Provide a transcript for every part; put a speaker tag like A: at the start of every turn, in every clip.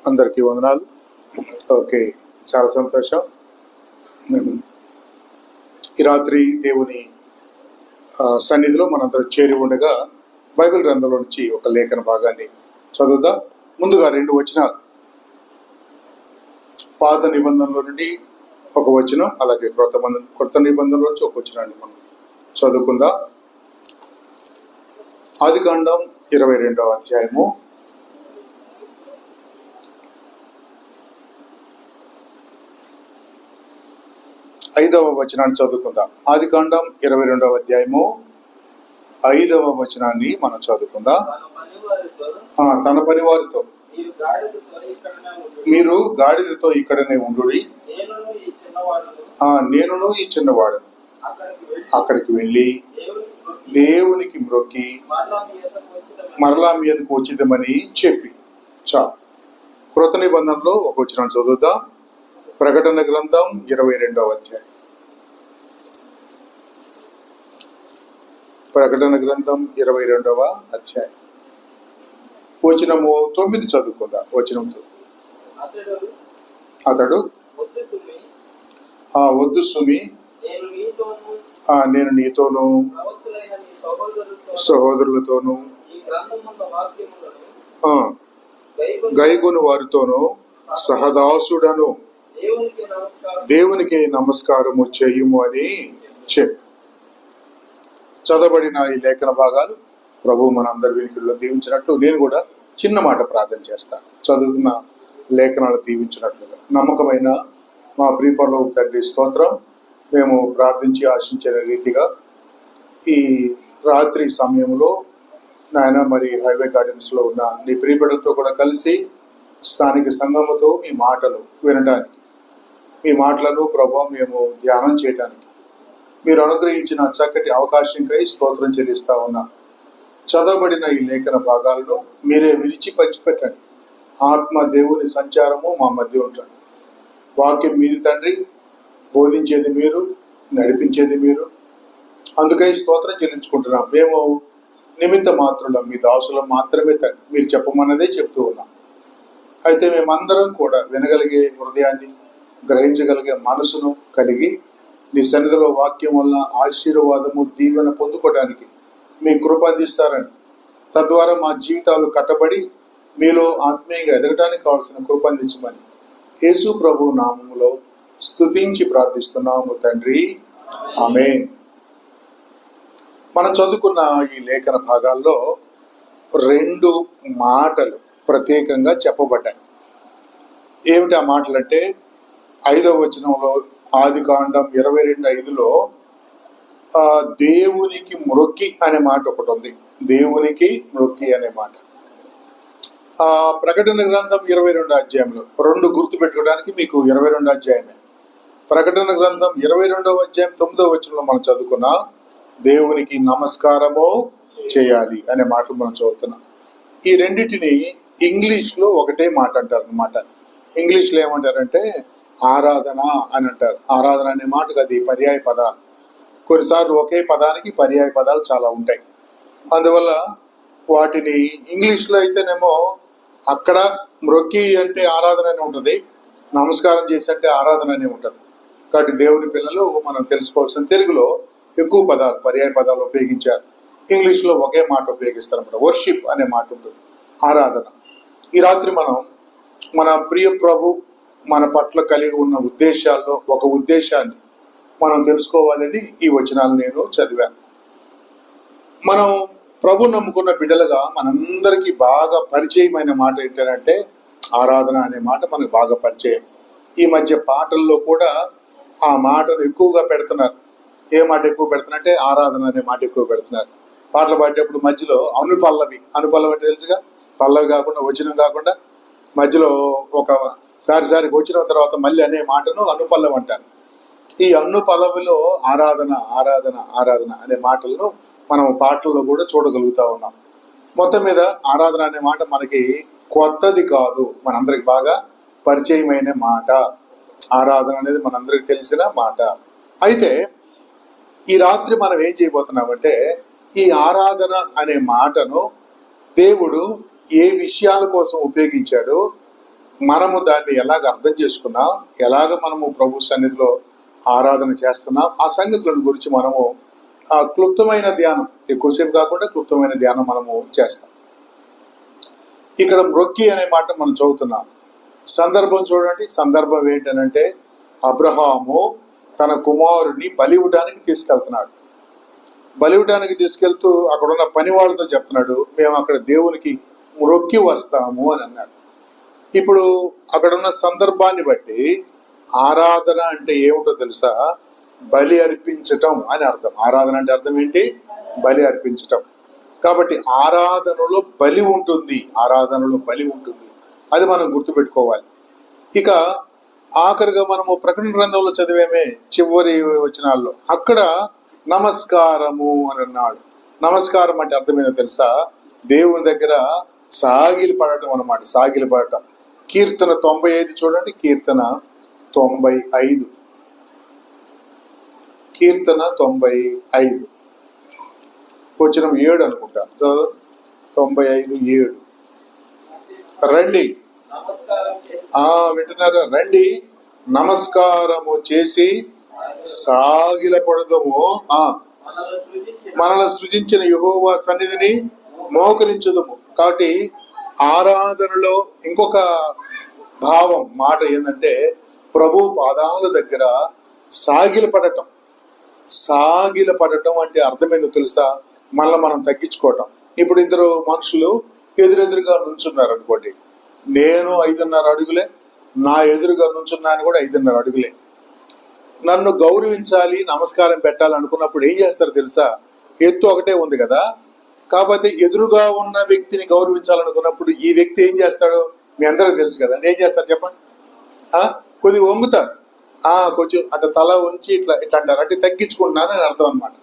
A: అందరికీ వందనాలు. ఓకే, చాలా సంతోషం. ఈ రాత్రి దేవుని సన్నిధిలో మనందరం చేరి ఉండగా బైబిల్ గ్రంథంలో నుంచి ఒక లేఖన భాగాన్ని చదువుదాం. ముందుగా 2 వచనాలు, పాత నిబంధనలో నుండి ఒక వచనం, అలాగే కొత్త నిబంధనలో నుంచి ఒక వచనాన్ని మనం చదువుకుందాం. ఆదికాండం 22వ అధ్యాయము 5వ వచనాన్ని చదువుకుందాం. ఆదికాండం 22వ అధ్యాయము 5వ వచనాన్ని మనం చదువుకుందాం. తన పని వారితో మీరు గాడిదతో ఇక్కడనే ఉండుడి, నేనును ఈ చిన్నవాడును అక్కడికి వెళ్ళి దేవునికి మ్రొక్కి మరలా మీదకు వచ్చిద్దామని చెప్పి. కృత నిబంధనలో ఒక వచనం చదువుదాం. ప్రకటన గ్రంథం 22వ అధ్యాయం. ప్రకటన గ్రంథం 22వ అధ్యాయం వచనము 9 చదువుకుందాం. వచనం 9. అతడు వద్దు సుమి, నేను నీతోనూ సహోదరులతోనూ గైగొను వారితోనూ సహదాసుడను దేవునికి నమస్కారము చేయుము అని చెప్పి. చదవబడిన ఈ లేఖన భాగాలు ప్రభు మన అందరి వెనుకల్లో దీవించినట్లు నేను కూడా చిన్న మాట ప్రార్థన చేస్తాను. చదువుకున్న లేఖనాలు దీవించినట్లుగా. నమ్మకమైన మా ప్రియపరలోక తండ్రి స్తోత్రం. మేము ప్రార్థించి ఆశించిన రీతిగా ఈ రాత్రి సమయంలో నాయన మరి హైవే గార్డెన్స్లో ఉన్న నీ ప్రియబిడ్డలతో కూడా కలిసి స్థానిక సంఘముతో మీ మాటలు వినడానికి, మీ మాటలను ప్రభు మేము ధ్యానం చేయడానికి మీరు అనుగ్రహించిన చక్కటి అవకాశంకై స్తోత్రం చెల్లిస్తా ఉన్నా. చదవబడిన ఈ లేఖన భాగాలను మీరే విరిచి పంచిపెట్టండి. ఆత్మ దేవుని సంచారము మా మధ్య ఉంటుంది. వాక్యం మీది తండ్రి, బోధించేది మీరు, నడిపించేది మీరు. అందుకై స్తోత్రం చెల్లించుకుంటున్నాం. మేము నిమిత్త మాత్రులం, మీ దాసులం మాత్రమే తండ్రి. మీరు చెప్పమన్నదే చెప్తూ ఉన్నాం. అయితే మేమందరం కూడా వినగలిగే హృదయాన్ని, గ్రహించగలిగే మనసును కలిగి నీ సన్నిధిలో వాక్యం వల్ల ఆశీర్వాదము, దీవెన పొందుకోవడానికి మీ కృప అందిస్తారని, తద్వారా మా జీవితాలు కట్టబడి మీలో ఆత్మీయంగా ఎదగడానికి కావాల్సిన కృప అందించమని యేసు ప్రభు నామములో స్తుతించి ప్రార్థిస్తున్నాము తండ్రి, ఆమేన్. మనం చదువుకున్న ఈ లేఖన భాగాల్లో 2 మాటలు ప్రత్యేకంగా చెప్పబడ్డాయి. ఏమిటి ఆ మాటలు అంటే, 5వ వచనంలో ఆదికాండం 22:5లో దేవునికి మ్రొక్కి అనే మాట ఒకటి ఉంది. దేవునికి మ్రొక్కి అనే మాట. ప్రకటన గ్రంథం 22వ అధ్యాయంలో 2 గుర్తు పెట్టుకోవడానికి మీకు 22వ అధ్యాయమే. ప్రకటన గ్రంథం 22వ అధ్యాయం 9వ వచనంలో మనం చదువుకున్న దేవునికి నమస్కారము చేయాలి అనే మాటలు మనం చదువుతున్నాం. ఈ రెండింటిని ఇంగ్లీష్లో ఒకటే మాట అంటారు అనమాట. ఇంగ్లీష్లో ఏమంటారంటే ఆరాధన అని అంటారు. ఆరాధన అనే మాటకు అది పర్యాయ పదాలు. కొన్నిసార్లు ఒకే పదానికి పర్యాయ పదాలు చాలా ఉంటాయి. అందువల్ల వాటిని ఇంగ్లీష్లో అయితేనేమో అక్కడ మ్రొక్కి అంటే ఆరాధన అని ఉంటుంది, నమస్కారం చేసి అంటే ఆరాధన అనే ఉంటుంది. కాబట్టి దేవుని పిల్లలు మనం తెలుసుకోవాల్సిన తెలుగులో ఎక్కువ పదాలు, పర్యాయ పదాలు ఉపయోగించారు. ఇంగ్లీష్లో ఒకే మాట ఉపయోగిస్తారు అన్నమాట. వర్షిప్ అనే మాట ఉంటుంది, ఆరాధన. ఈ రాత్రి మనం మన ప్రియ ప్రభు మన పట్ల కలిగి ఉన్న ఉద్దేశాల్లో ఒక ఉద్దేశాన్ని మనం తెలుసుకోవాలని ఈ వచనాలు నేను చదివాను. మనం ప్రభు నమ్ముకున్న బిడ్డలుగా మనందరికీ బాగా పరిచయమైన మాట ఏంటంటే ఆరాధన అనే మాట మనకు బాగా పరిచయం. ఈ మధ్య పాటల్లో కూడా ఆ మాటను ఎక్కువగా పెడుతున్నారు. ఏ మాట ఎక్కువ పెడుతున్నారంటే ఆరాధన అనే మాట ఎక్కువ పెడుతున్నారు. పాటలు పాడేటప్పుడు మధ్యలో అనుపల్లవి అంటే తెలుసుగా, పల్లవి కాకుండా వచనం కాకుండా మధ్యలో ఒక సారి వచ్చిన తర్వాత మళ్ళీ అనే మాటను అనుపల్లవి అంటారు. ఈ అనుపల్లవిలో ఆరాధన ఆరాధన ఆరాధన అనే మాటలను మనం పాటల్లో కూడా చూడగలుగుతా ఉన్నాం. మొత్తం మీద ఆరాధన అనే మాట మనకి కొత్తది కాదు, మనందరికి బాగా పరిచయమైన మాట. ఆరాధన అనేది మనందరికి తెలిసిన మాట. అయితే ఈ రాత్రి మనం ఏం చేయబోతున్నామంటే ఈ ఆరాధన అనే మాటను దేవుడు ఏ విషయాల కోసం ఉపయోగించాడో మనము దాన్ని ఎలాగ అర్థం చేసుకున్నాం, ఎలాగ మనము ప్రభు సన్నిధిలో ఆరాధన చేస్తున్నాం, ఆ సంగతులను గురించి మనము క్లుప్తమైన ధ్యానం, ఎక్కువసేపు కాకుండా క్లుప్తమైన ధ్యానం మనము చేస్తాం. ఇక్కడ మ్రొక్కి అనే మాట మనం చదువుతున్నాం. సందర్భం చూడండి. సందర్భం ఏంటనంటే అబ్రహాము తన కుమారుడిని బలివ్వడానికి తీసుకెళ్తున్నాడు. బలివ్వడానికి తీసుకెళ్తూ అక్కడున్న పని వాళ్ళతో చెప్తున్నాడు, మేము అక్కడ దేవునికి మ్రొక్కి వస్తాము అని అన్నాడు. ఇప్పుడు అక్కడున్న సందర్భాన్ని బట్టి ఆరాధన అంటే ఏమిటో తెలుసా? బలి అర్పించటం అని అర్థం. ఆరాధన అంటే అర్థం ఏంటి? బలి అర్పించటం. కాబట్టి ఆరాధనలో బలి ఉంటుంది, ఆరాధనలో బలి ఉంటుంది. అది మనం గుర్తుపెట్టుకోవాలి. ఇక ఆఖరిగా మనము ప్రకటన గ్రంథంలో చదివేమే చివరి వచనాల్లో, అక్కడ నమస్కారము అని అన్నాడు. నమస్కారం అంటే అర్థం ఏంటో తెలుసా? దేవుని దగ్గర సాగిలి పడటం అన్నమాట, సాగిలి పడటం. కీర్తన 95 చూడండి. కీర్తన 95, కీర్తన 95 వచనం 7 అనుకుంటా. 95:7. రండి, వింటున్నారా? రండి, నమస్కారము చేసి సాగిల పడదము, మనల్ని సృజించిన యెహోవా సన్నిధిని మోకరించుదము. కాబట్టి ఆరాధనలో ఇంకొక భావం, మాట ఏంటంటే ప్రభు పాదాల దగ్గర సాగిల పడటం. సాగిల పడటం అంటే అర్థమైందో తెలుసా? మనల్ని మనం తగ్గించుకోవటం. ఇప్పుడు ఇద్దరు మనుషులు ఎదురెదురుగా నుంచున్నారు అనుకోండి. నేను 5.5 అడుగులే, నా ఎదురుగా నుంచున్నాను కూడా 5.5 అడుగులే. నన్ను గౌరవించాలి, నమస్కారం పెట్టాలి అనుకున్నప్పుడు ఏం చేస్తారు తెలుసా? ఎత్తు ఒకటే ఉంది కదా, కాకపోతే ఎదురుగా ఉన్న వ్యక్తిని గౌరవించాలనుకున్నప్పుడు ఈ వ్యక్తి ఏం చేస్తాడు మీ అందరికీ తెలుసు కదా. ఏం చేస్తారు చెప్పండి? కొద్దిగా వంగుతారు, కొంచెం అట్లా తల ఉంచి ఇట్లా ఇట్లా అంటారు. అంటే తగ్గించుకుంటున్నాను అని అర్థం అనమాట.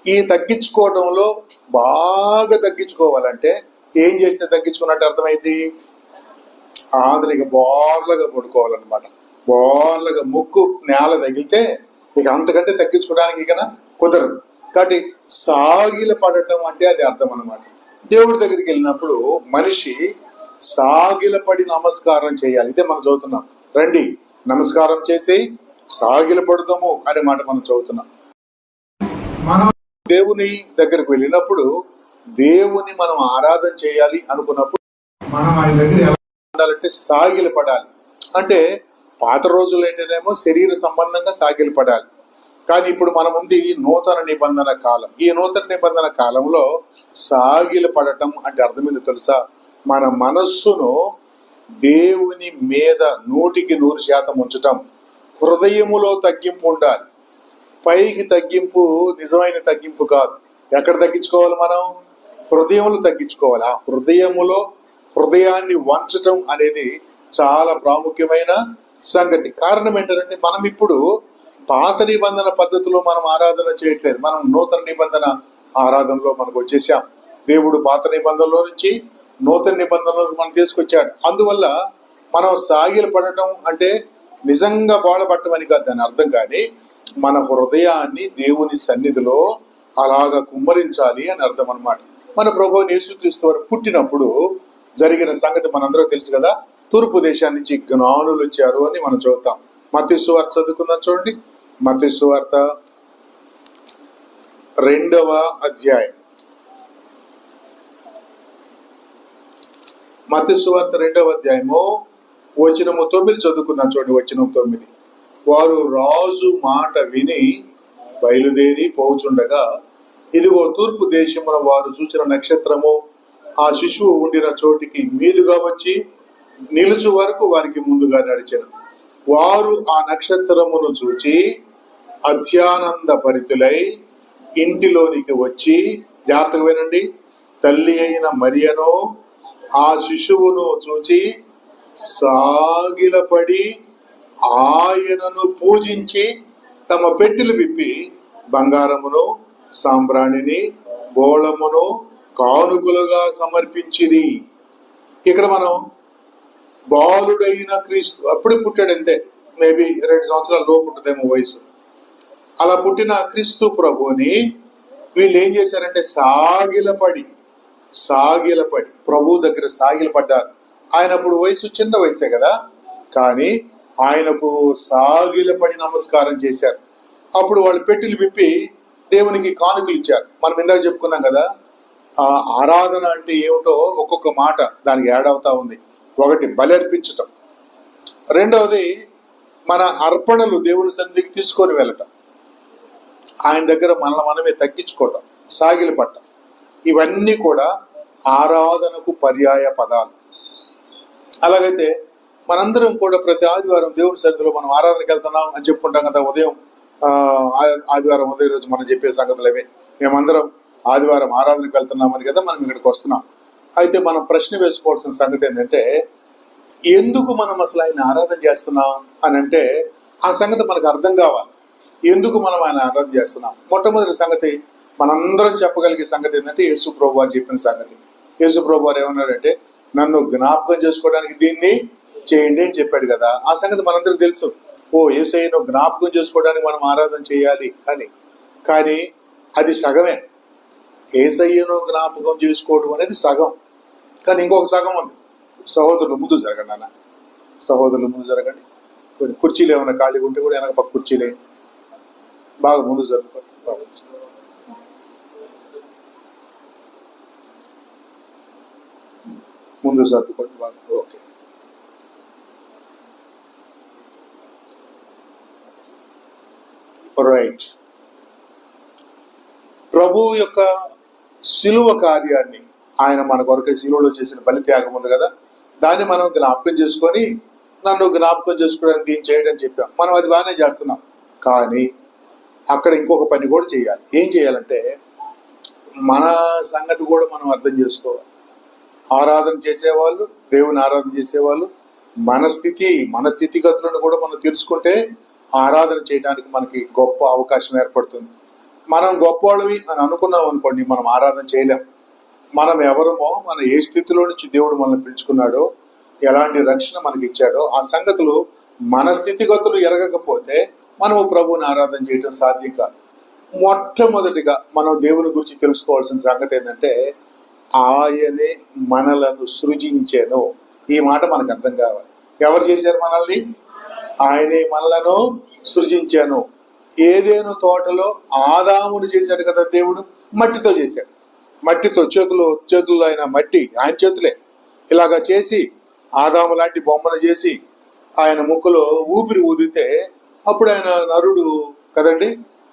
A: ఈ తగ్గించుకోవడంలో బాగా తగ్గించుకోవాలంటే ఏం చేస్తే తగ్గించుకున్నట్టు అర్థమైంది? ఆదరిగా బోర్లగా పడుకోవాలన్నమాట. బోర్లగా ముక్కు నేల తగిలితే ఇక అంతకంటే తగ్గించుకోవడానికి ఇక కుదరదు. కాబట్టి సాగిల పడటం అంటే అది అర్థం అన్నమాట. దేవుడి దగ్గరికి వెళ్ళినప్పుడు మనిషి సాగిల పడి నమస్కారం చేయాలి. ఇదే మనం చదువుతున్నాం. రండి, నమస్కారం చేసి సాగిల పడదాము అనే మాట మనం చదువుతున్నాం. మనం దేవుని దగ్గరకు వెళ్ళినప్పుడు, దేవుని మనం ఆరాధన చేయాలి అనుకున్నప్పుడు మనం ఆయన దగ్గర ఎలా ఉండాలంటే సాగిల పడాలి. అంటే పాత రోజులు ఏంటనేమో శరీర సంబంధంగా సాగిల పడాలి. కానీ ఇప్పుడు మనం ఉంది నూతన నిబంధన కాలం. ఈ నూతన నిబంధన కాలంలో సాగిల పడటం అంటే అర్థమైంది తెలుసా? మన మనస్సును దేవుని మీద 100% ఉంచటం. హృదయములో తగ్గింపు ఉండాలి. పైకి తగ్గింపు నిజమైన తగ్గింపు కాదు. ఎక్కడ తగ్గించుకోవాలి? మనం హృదయములు తగ్గించుకోవాలి. ఆ హృదయాన్ని వంచటం అనేది చాలా ప్రాముఖ్యమైన సంగతి. కారణం ఏంటంటే మనం ఇప్పుడు పాత నిబంధన పద్ధతిలో మనం ఆరాధన చేయట్లేదు. మనం నూతన నిబంధన ఆరాధనలో మనకు వచ్చేసాం. దేవుడు పాత నిబంధనలో నుంచి నూతన నిబంధనలో మనం తీసుకొచ్చాడు. అందువల్ల మనం సాగిల పడటం అంటే నిజంగా బాధపడటం అని కాదు దాని అర్థం. కానీ మన హృదయాన్ని దేవుని సన్నిధిలో అలాగా కుమ్మరించాలి అని అర్థం అన్నమాట. మన ప్రభువు యేసుక్రీస్తు వారు పుట్టినప్పుడు జరిగిన సంగతి మనందరూ తెలుసు కదా. తూర్పు దేశాన్ని నుంచి జ్ఞానులు వచ్చారు అని మనం చదువుతాం. మత్తయి సువార్త చదువుకుందాం చూడండి. మత్తయి సువార్త 2వ అధ్యాయం. మత్తయి సువార్త 2వ అధ్యాయము వచనము 9 చదువుకుందాం చూడండి. వచనం 9. వారు రాజు మాట విని బయలుదేరి పోచుండగా, ఇదిగో తూర్పు దేశమున వారు చూచిన నక్షత్రము ఆ శిశువు ఉండిన చోటికి మీదుగా వచ్చి నిలుచు వరకు వారికి ముందుగా నడిచెను. వారు ఆ నక్షత్రమును చూచి అత్యానంద భరితులై ఇంటిలోనికి వచ్చి, జాగ్రత్తగా వినండి, తల్లి అయిన మరియను ఆ శిశువును చూచి సాగిలపడి ఆయనను పూజించి తమ పెట్టెలు విప్పి బంగారమును సాంబ్రాణిని బోళమును కానుకలుగా సమర్పించిరి. ఇక్కడ మనం బాలుడైన క్రీస్తు అప్పుడే పుట్టాడు, అంతే, మేబీ 2 సంవత్సరాల లోపు ఉంటుందేమో వయసు. అలా పుట్టిన క్రీస్తు ప్రభుని వీళ్ళు ఏం చేశారంటే సాగిలపడి ప్రభు దగ్గర సాగిలపడ్డారు. ఆయన అప్పుడు వయసు చిన్న వయసే కదా, కానీ ఆయనకు సాగిలపడి నమస్కారం చేశారు. అప్పుడు వాళ్ళు పెట్టెలు విప్పి దేవునికి కానుకలు ఇచ్చారు. మనం ఇందాక చెప్పుకున్నాం కదా, ఆ ఆరాధన అంటే ఏమిటో ఒక్కొక్క మాట దానికి యాడ్ అవుతా ఉంది. ఒకటి బలి అర్పించటం, రెండవది మన అర్పణలు దేవుని సన్నిధికి తీసుకొని వెళ్ళటం, ఆయన దగ్గర మనమే తగ్గించుకోవటం, సాగిలి పట్టం, ఇవన్నీ కూడా ఆరాధనకు పర్యాయ పదాలు. అలాగైతే మనందరం కూడా ప్రతి ఆదివారం దేవుని సన్నిధిలో మనం ఆరాధనకి వెళ్తున్నాం అని చెప్పుకుంటాం కదా. ఉదయం ఆదివారం ఉదయం రోజు మనం చెప్పే సంగతులు అవే. మేమందరం ఆదివారం ఆరాధనకి వెళ్తున్నామని కదా మనం ఇక్కడికి వస్తున్నాం. అయితే మనం ప్రశ్న వేసుకోవాల్సిన సంగతి ఏంటంటే, ఎందుకు మనం అసలు ఆయన ఆరాధన చేస్తున్నాం అని అంటే ఆ సంగతి మనకు అర్థం కావాలి. ఎందుకు మనం ఆయన ఆరాధన చేస్తున్నాం? మొట్టమొదటి సంగతి మనందరం చెప్పగలిగే సంగతి ఏంటంటే, యేసు ప్రభు వారు చెప్పిన సంగతి. యేసు ప్రభు వారు ఏమన్నాడంటే, నన్ను జ్ఞాపకం చేసుకోవడానికి దీన్ని చేయండి అని చెప్పాడు కదా. ఆ సంగతి మనందరికి తెలుసు. ఓ యేసయ్యను జ్ఞాపకం చేసుకోవడానికి మనం ఆరాధన చేయాలి అని. కానీ అది సగమే. యేసయ్యను జ్ఞాపకం చేసుకోవడం అనేది సగం. కానీ ఇంకొక సగం ఉంది. సహోదరులు ముందు జరగండి అన్న, సహోదరులు ముందు జరగండి. కొన్ని కుర్చీలు ఏమైనా ఖాళీగా ఉంటే కూడా వెనక పక్క కుర్చీలే బాగా ముందు జరుగుతారు. ముందు సర్దుకోండి బాగా. Okay, right. ప్రభువు యొక్క శిలువ కార్యాన్ని, ఆయన మన కొరకే శిలువలో చేసిన బలి త్యాగం ఉంది కదా, దాన్ని మనం జ్ఞాపకం చేసుకొని నన్ను జ్ఞాపకం చేసుకోవడానికి దీన్ని చేయడం చెప్పాం. మనం అది బాగానే చేస్తున్నాం. కానీ అక్కడ ఇంకొక పని కూడా చేయాలి. ఏం చేయాలంటే, మన సంగతి కూడా మనం అర్థం చేసుకోవాలి. ఆరాధన చేసేవాళ్ళు, దేవుని ఆరాధన చేసేవాళ్ళు మన స్థితిగతులను కూడా మనం తెలుసుకుంటే ఆరాధన చేయడానికి మనకి గొప్ప అవకాశం ఏర్పడుతుంది. మనం గొప్పవాళ్ళవి అని అనుకున్నాం అనుకోండి, మనం ఆరాధన చేయలేం. మనం ఎవరమో, మన ఏ స్థితిలో నుంచి దేవుడు మనల్ని పిలుచుకున్నాడో, ఎలాంటి రక్షణ మనకి ఇచ్చాడో ఆ సంగతులు మన స్థితిగతులు ఎరగకపోతే మనము ప్రభువుని ఆరాధన చేయడం సాధ్యం కాదు. మొట్టమొదటిగా మనం దేవుని గురించి తెలుసుకోవాల్సిన సంగతి ఏంటంటే, ఆయనే మనలను సృజించెను. ఈ మాట మనకు అర్థం కావాలి. ఎవరు చేశారు మనల్ని? ఆయనే మనలను సృజించాను. ఏదేను తోటలో ఆదామును చేశాడు కదా దేవుడు, మట్టితో చేశాడు. మట్టితో చేతుల్లో ఆయన మట్టి ఆయన చేతులే ఇలాగా చేసి ఆదాము లాంటి బొమ్మను చేసి ఆయన ముక్కులో ఊపిరి ఊదితే అప్పుడు ఆయన నరుడు కదండి,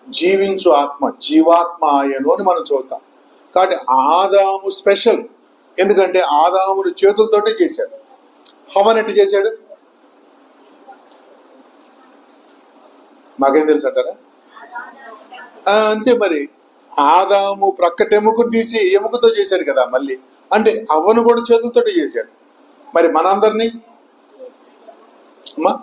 A: జీవించు ఆత్మ, జీవాత్మ ఆయను అని మనం చూద్దాం. కాబట్టి ఆదాము స్పెషల్. ఎందుకంటే ఆదామును చేతులతోటే చేశాడు. హవ్వను ఎట్టు చేశాడు? మాకేం తెలుసు అంటారా? అంతే మరి. ఆదాము ప్రక్కటెముకను తీసి ఎముకతో చేశాడు కదా మళ్ళీ. అంటే హవ్వను కూడా చేతులతోటే చేశాడు. మరి మనందరినీ అమ్మా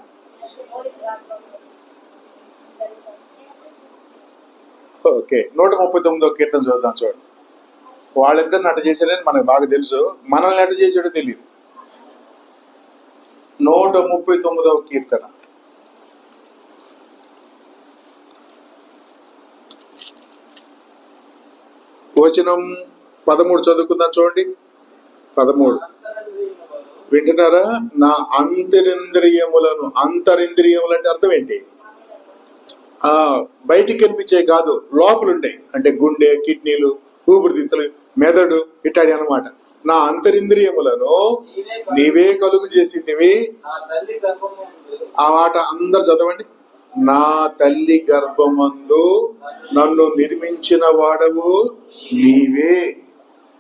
A: ఓకే, 139వ కీర్తన చూద్దాం. చూడండి, వాళ్ళిద్దరిని అట్ట చేశాడని మనకు బాగా తెలుసు, మనల్ని అట్ట చేశాడో తెలియదు. 139వ కీర్తన వచనం 13 చదువుకుందాం. చూడండి 13. వింటున్నారా? నా అంతరింద్రియములను, అంతరింద్రియములు అంటే అర్థం ఏంటి? బయటికి కనిపించే కాదు, లోపలుంటాయి. అంటే గుండె, కిడ్నీలు, ఊపిరితిత్తులు, మెదడు ఇట్లాంటి అనమాట. నా అంతరింద్రియములను నీవే కలుగు చేసిందివి. ఆ మాట అందరు చదవండి. నా తల్లి గర్భమందు నన్ను నిర్మించిన వాడవు నీవే.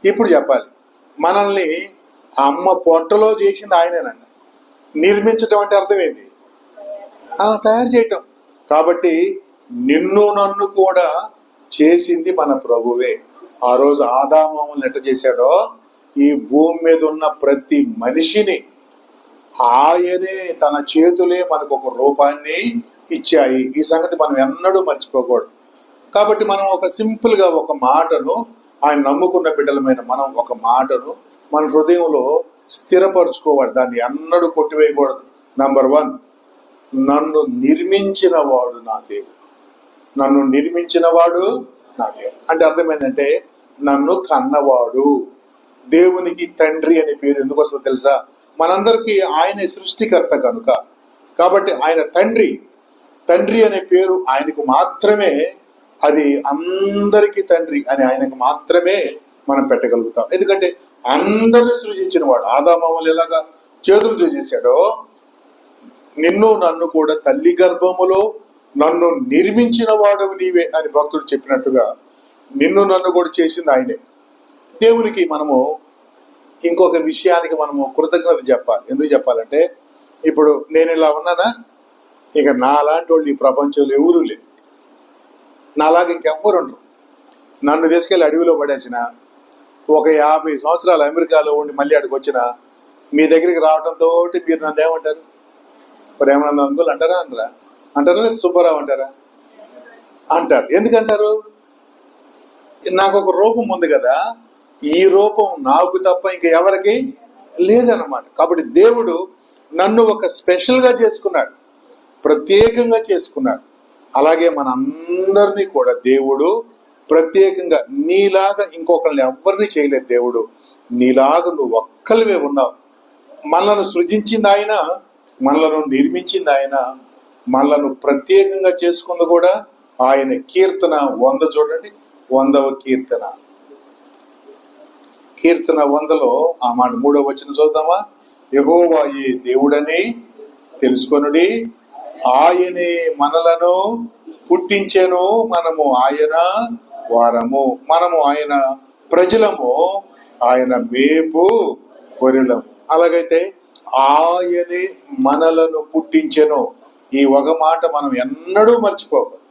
A: ఇప్పుడు చెప్పాలి, మనల్ని అమ్మ పొట్టలో చేసింది ఆయనేనంట. నిర్మించటం అంటే అర్థం ఏంటి? తయారు చేయటం. కాబట్టి నిన్ను నన్ను కూడా చేసింది మన ప్రభువే. ఆ రోజు ఆదామును ఎట్ట చేశాడో ఈ భూమి మీద ఉన్న ప్రతి మనిషిని ఆయనే, తన చేతులే మనకు ఒక రూపాన్ని ఇచ్చాయి. ఈ సంగతి మనం ఎన్నడూ మర్చిపోకూడదు. కాబట్టి మనం ఒక సింపుల్గా ఒక మాటను, ఆయన నమ్ముకున్న బిడ్డలమైన మనం ఒక మాటను మన హృదయంలో స్థిరపరచుకోవాలి. దాన్ని ఎన్నడూ కొట్టివేయకూడదు. నంబర్ 1, నన్ను నిర్మించిన వాడు నా దేవుడు. నన్ను నిర్మించిన వాడు నా దేవుడు అంటే అర్థమైందంటే నన్ను కన్నవాడు. దేవునికి తండ్రి అనే పేరు ఎందుకు వస్తుందో తెలుసా? మనందరికీ ఆయనే సృష్టికర్త కనుక, కాబట్టి ఆయన తండ్రి అనే పేరు ఆయనకు మాత్రమే, అది అందరికీ తండ్రి అని ఆయనకు మాత్రమే మనం పెట్టగలుగుతాం. ఎందుకంటే అందరినీ సృజించిన వాడు. ఆదామవ్వలు ఎలాగా చేతులు చేసేసాడో, నిన్ను నన్ను కూడా తల్లి గర్భములో నన్ను నిర్మించిన వాడవు నీవే అని భక్తుడు చెప్పినట్టుగా నిన్ను నన్ను కూడా చేసింది ఆయనే. దేవునికి మనము ఇంకొక విషయానికి మనము కృతజ్ఞత చెప్పాలి. ఎందుకు చెప్పాలంటే, ఇప్పుడు నేను ఇలా ఉన్నానా, ఇక నాలాంటి వాళ్ళు ఈ ప్రపంచంలో ఎవరూ లేరు, నాలాగా ఇంకెవ్వరు ఉండరు. నన్ను తీసుకెళ్ళి అడవిలో పడేసిన, ఒక 50 సంవత్సరాలు అమెరికాలో ఉండి మళ్ళీ అక్కడికి వచ్చిన మీ దగ్గరికి రావడంతో మీరు నన్ను ఏమంటారు? ప్రేమానంద అంకుల్ అంటారా? అంటారా లేదా సుబ్బారావు అంటారా? అంటారు. ఎందుకంటారు? నాకు ఒక రూపం ఉంది కదా, ఈ రూపం నాకు తప్ప ఇంకా ఎవరికి లేదన్నమాట. కాబట్టి దేవుడు నన్ను ఒక స్పెషల్గా చేసుకున్నాడు, ప్రత్యేకంగా చేసుకున్నాడు. అలాగే మన అందరినీ కూడా దేవుడు ప్రత్యేకంగా, నీలాగా ఇంకొకరిని ఎవరిని చేయలేదు దేవుడు, నీలాగా నువ్వు ఒక్కరివే ఉన్నావు. మనలను సృజించింది ఆయన, మనలను నిర్మించింది ఆయన, మనలను ప్రత్యేకంగా చేసుకుంది కూడా ఆయన. కీర్తన 100 చూడండి, 100వ కీర్తన 100లో ఆ మాట 3వ వచనం చూద్దామా? యెహోవాయే దేవుడని తెలుసుకొనుడి, ఆయనే మనలను పుట్టించెను, మనము ఆయన వారము, మనము ఆయన ప్రజలము, ఆయన మేపు గొర్రెలము. అలాగైతే ఆయనే మనలను పుట్టించెను, ఈ ఒక మాట మనం ఎన్నడూ మర్చిపోకూడదు.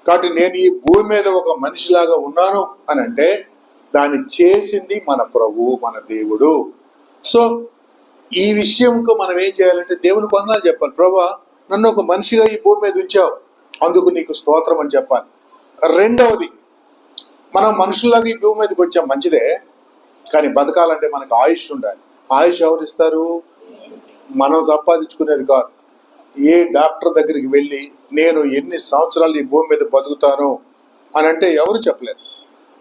A: కాబట్టి నేను ఈ భూమి మీద ఒక మనిషిలాగా ఉన్నాను అని అంటే దాన్ని చేసింది మన ప్రభువు, మన దేవుడు. సో ఈ విషయంకు మనం ఏం చేయాలంటే దేవునికి వందనాలు చెప్పాలి. ప్రభువా, నన్ను ఒక మనిషిగా ఈ భూమి మీద ఉంచావు, అందుకు నీకు స్తోత్రం అని చెప్పాలి. రెండవది, మనం మనుషుల్లాగా ఈ భూమి మీదకి వచ్చాం, మంచిదే, కానీ బతకాలంటే మనకు ఆయుష్ ఉండాలి. ఆయుష్ ఎవరు ఇస్తారు? మనం సంపాదించుకునేది కాదు. ఏ డాక్టర్ దగ్గరికి వెళ్ళి నేను ఎన్ని సంవత్సరాలు ఈ భూమి మీద బతుకుతాను అని అంటే ఎవరు చెప్పలేరు.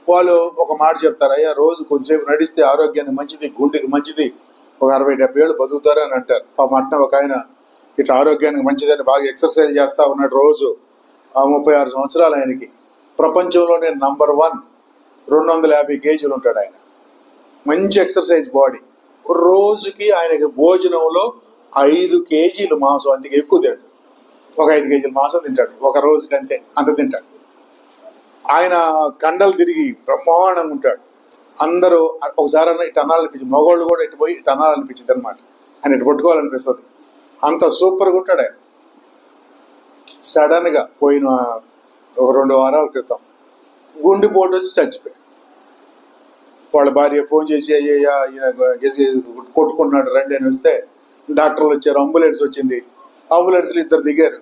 A: వాళ్ళు ఒక మాట చెప్తారు, అయ్యా రోజు కొద్దిసేపు నడిస్తే ఆరోగ్యానికి మంచిది, గుండెకి మంచిది, ఒక 60-70 ఏళ్ళు బతుకుతారు అని అంటారు. పాపం ఒక ఆయన ఇట్లా ఆరోగ్యానికి మంచిదని బాగా ఎక్సర్సైజ్ చేస్తా ఉన్నాడు రోజు. ఆ 36 సంవత్సరాలు ఆయనకి ప్రపంచంలోనే నంబర్ 1, 250 కేజీలు ఉంటాడు ఆయన. మంచి ఎక్సర్సైజ్ బాడీ. రోజుకి ఆయనకి భోజనంలో 5 కేజీలు మాంసం, అందుకే ఎక్కువ తింటాడు. ఒక 5 కేజీలు మాంసం తింటాడు ఒక రోజుకి, అంతే, అంత తింటాడు. ఆయన కండలు తిరిగి బ్రహ్మాండంగా ఉంటాడు. అందరూ ఒకసారి ఇటు అనాలనిపించింది, మగవాళ్ళు కూడా ఇటు పోయి ఇటు అనాలనిపించింది అనమాట. ఆయన ఇటు పట్టుకోవాలనిపిస్తుంది, అంత సూపర్గా ఉంటాడు ఆయన. సడన్గా పోయిన ఒక 2 వారాల క్రితం గుండెపోటు వచ్చి చచ్చిపోయాడు. వాళ్ళ భార్య ఫోన్ చేసి, అయ్యయ్యా ఈయన కొట్టుకున్నాడు రండి అని వస్తే డాక్టర్లు వచ్చారు, అంబులెన్స్ వచ్చింది. అంబులెన్స్లో 2 దిగారు.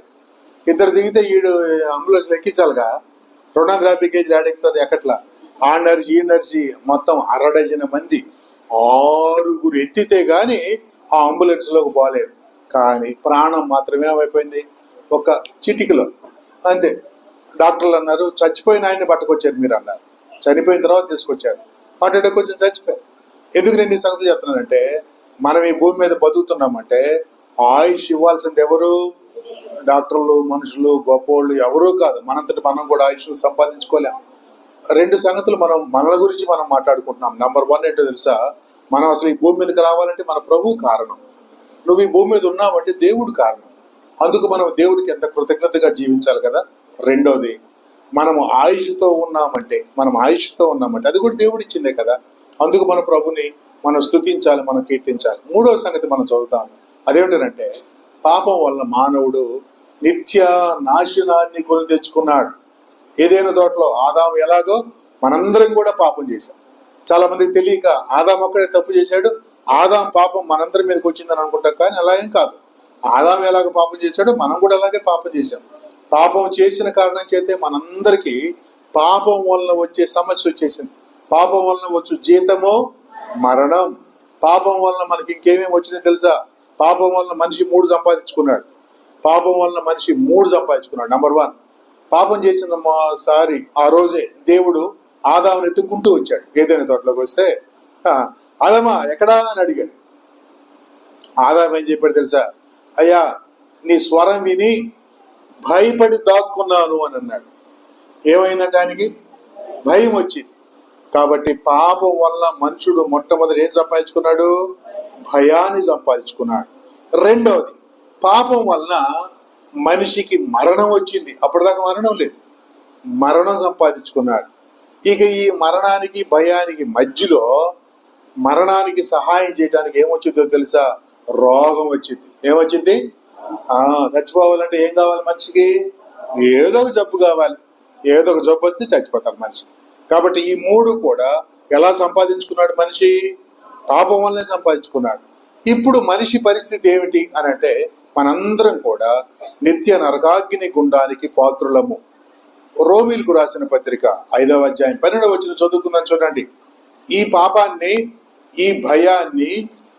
A: 2 దిగితే ఈడు అంబులెన్స్లో ఎక్కించాలిగా, 250 కేజీలు ఆడెక్కుతారు ఎక్కట్లా. ఆ నర్సి ఈ నర్సి మొత్తం 1/2 డజన్ మంది, 6గురు ఎత్తితే గాని ఆ అంబులెన్స్లోకి పోలేదు. కానీ ప్రాణం మాత్రమే ఏమైపోయింది, ఒక చిటికలో, అంతే. డాక్టర్లు అన్నారు చచ్చిపోయిన ఆయన్ని పట్టుకొచ్చారు మీరు అన్నారు. చనిపోయిన తర్వాత తీసుకొచ్చారు, హార్ట్ అటాక్ వచ్చి చచ్చిపోయారు. ఎందుకు నేను ఈ సంగతి చెప్తున్నానంటే, మనం ఈ భూమి మీద బతుకుతున్నామంటే ఆయుష్ ఇవ్వాల్సింది ఎవరు? డాక్టర్లు, మనుషులు, గొప్పోళ్ళు ఎవరూ కాదు. మనంతటి మనం కూడా ఆయుష్ సంపాదించుకోలేం. 2 సంగతులు మనం మనల గురించి మనం మాట్లాడుకుంటున్నాం. నంబర్ 1 ఏంటో తెలుసా? మనం అసలు ఈ భూమి మీదకి రావాలంటే మన ప్రభువు కారణం. నువ్వు ఈ భూమి మీద ఉన్నావంటే దేవుడు కారణం. అందుకు మనం దేవుడికి ఎంత కృతజ్ఞతగా జీవించాలి కదా. రెండోది, మనము ఆయుష్తో ఉన్నామంటే అది కూడా దేవుడు ఇచ్చిందే కదా. అందుకు మన ప్రభుని మనం స్తుతించాలి, మనం కీర్తించాలి. 3వ సంగతి మనం చదువుతాం. అదేమిటంటే, పాపం వల్ల మానవుడు నిత్య నాశనాన్ని కొని తెచ్చుకున్నాడు. ఏదైనా తోటలో ఆదాము ఎలాగో మనందరం కూడా పాపం చేశాం. చాలా మందికి తెలియక ఆదాము ఒక్కడే తప్పు చేశాడు, ఆదాం పాపం మనందరి మీదకి వచ్చిందని అనుకుంటాం. కానీ అలా ఏం కాదు. ఆదాము ఎలాగ పాపం చేశాడో మనం కూడా అలాగే పాపం చేశాం. పాపం చేసిన కారణం చేతే మనందరికీ పాపం వలన వచ్చే సమస్య వచ్చేసింది. పాపం వలన వచ్చు జీతము మరణం. పాపం వలన మనకి ఇంకేమేమి వచ్చినాయి తెలుసా? పాపం వలన మనిషి 3 సంపాదించుకున్నాడు. నంబర్ 1, పాపం చేసిన ఆ రోజే దేవుడు ఆదాముని ఎత్తుకుంటూ వచ్చాడు. ఏదైనా తోటలోకి వస్తే, ఆదామా ఎక్కడా అని అడిగాడు. ఆదాం ఏం చెప్పాడు తెలుసా? అయ్యా, నీ స్వరం విని భయపడి దాక్కున్నాను అని అన్నాడు. ఏమైందంటే ఆయనకి భయం వచ్చింది. కాబట్టి పాపం వల్ల మనుషుడు మొట్టమొదటి ఏం సంపాదించుకున్నాడు? భయాన్ని సంపాదించుకున్నాడు. రెండవది, పాపం వలన మనిషికి మరణం వచ్చింది. అప్పటిదాకా మరణం లేదు, మరణం సంపాదించుకున్నాడు. ఇక ఈ మరణానికి భయానికి మధ్యలో మరణానికి సహాయం చేయడానికి ఏమొచ్చిందో తెలుసా? రోగం వచ్చింది. ఏమొచ్చింది? చచ్చిపోవాలంటే ఏం కావాలి మనిషికి? ఏదో ఒక జబ్బు కావాలి. ఏదో ఒక జబ్బు వస్తే చచ్చిపోతారు మనిషి. కాబట్టి ఈ మూడు కూడా ఎలా సంపాదించుకున్నాడు మనిషి? పాపం వల్లనే సంపాదించుకున్నాడు. ఇప్పుడు మనిషి పరిస్థితి ఏమిటి అని అంటే, మనందరం కూడా నిత్య నరకాగ్ని గుండానికి పాత్రులము. రోమీలకు రాసిన పత్రిక 5వ అధ్యాయం 12వ వచనం చదువుకుందాం, చూడండి. ఈ పాపాన్ని, ఈ భయాన్ని,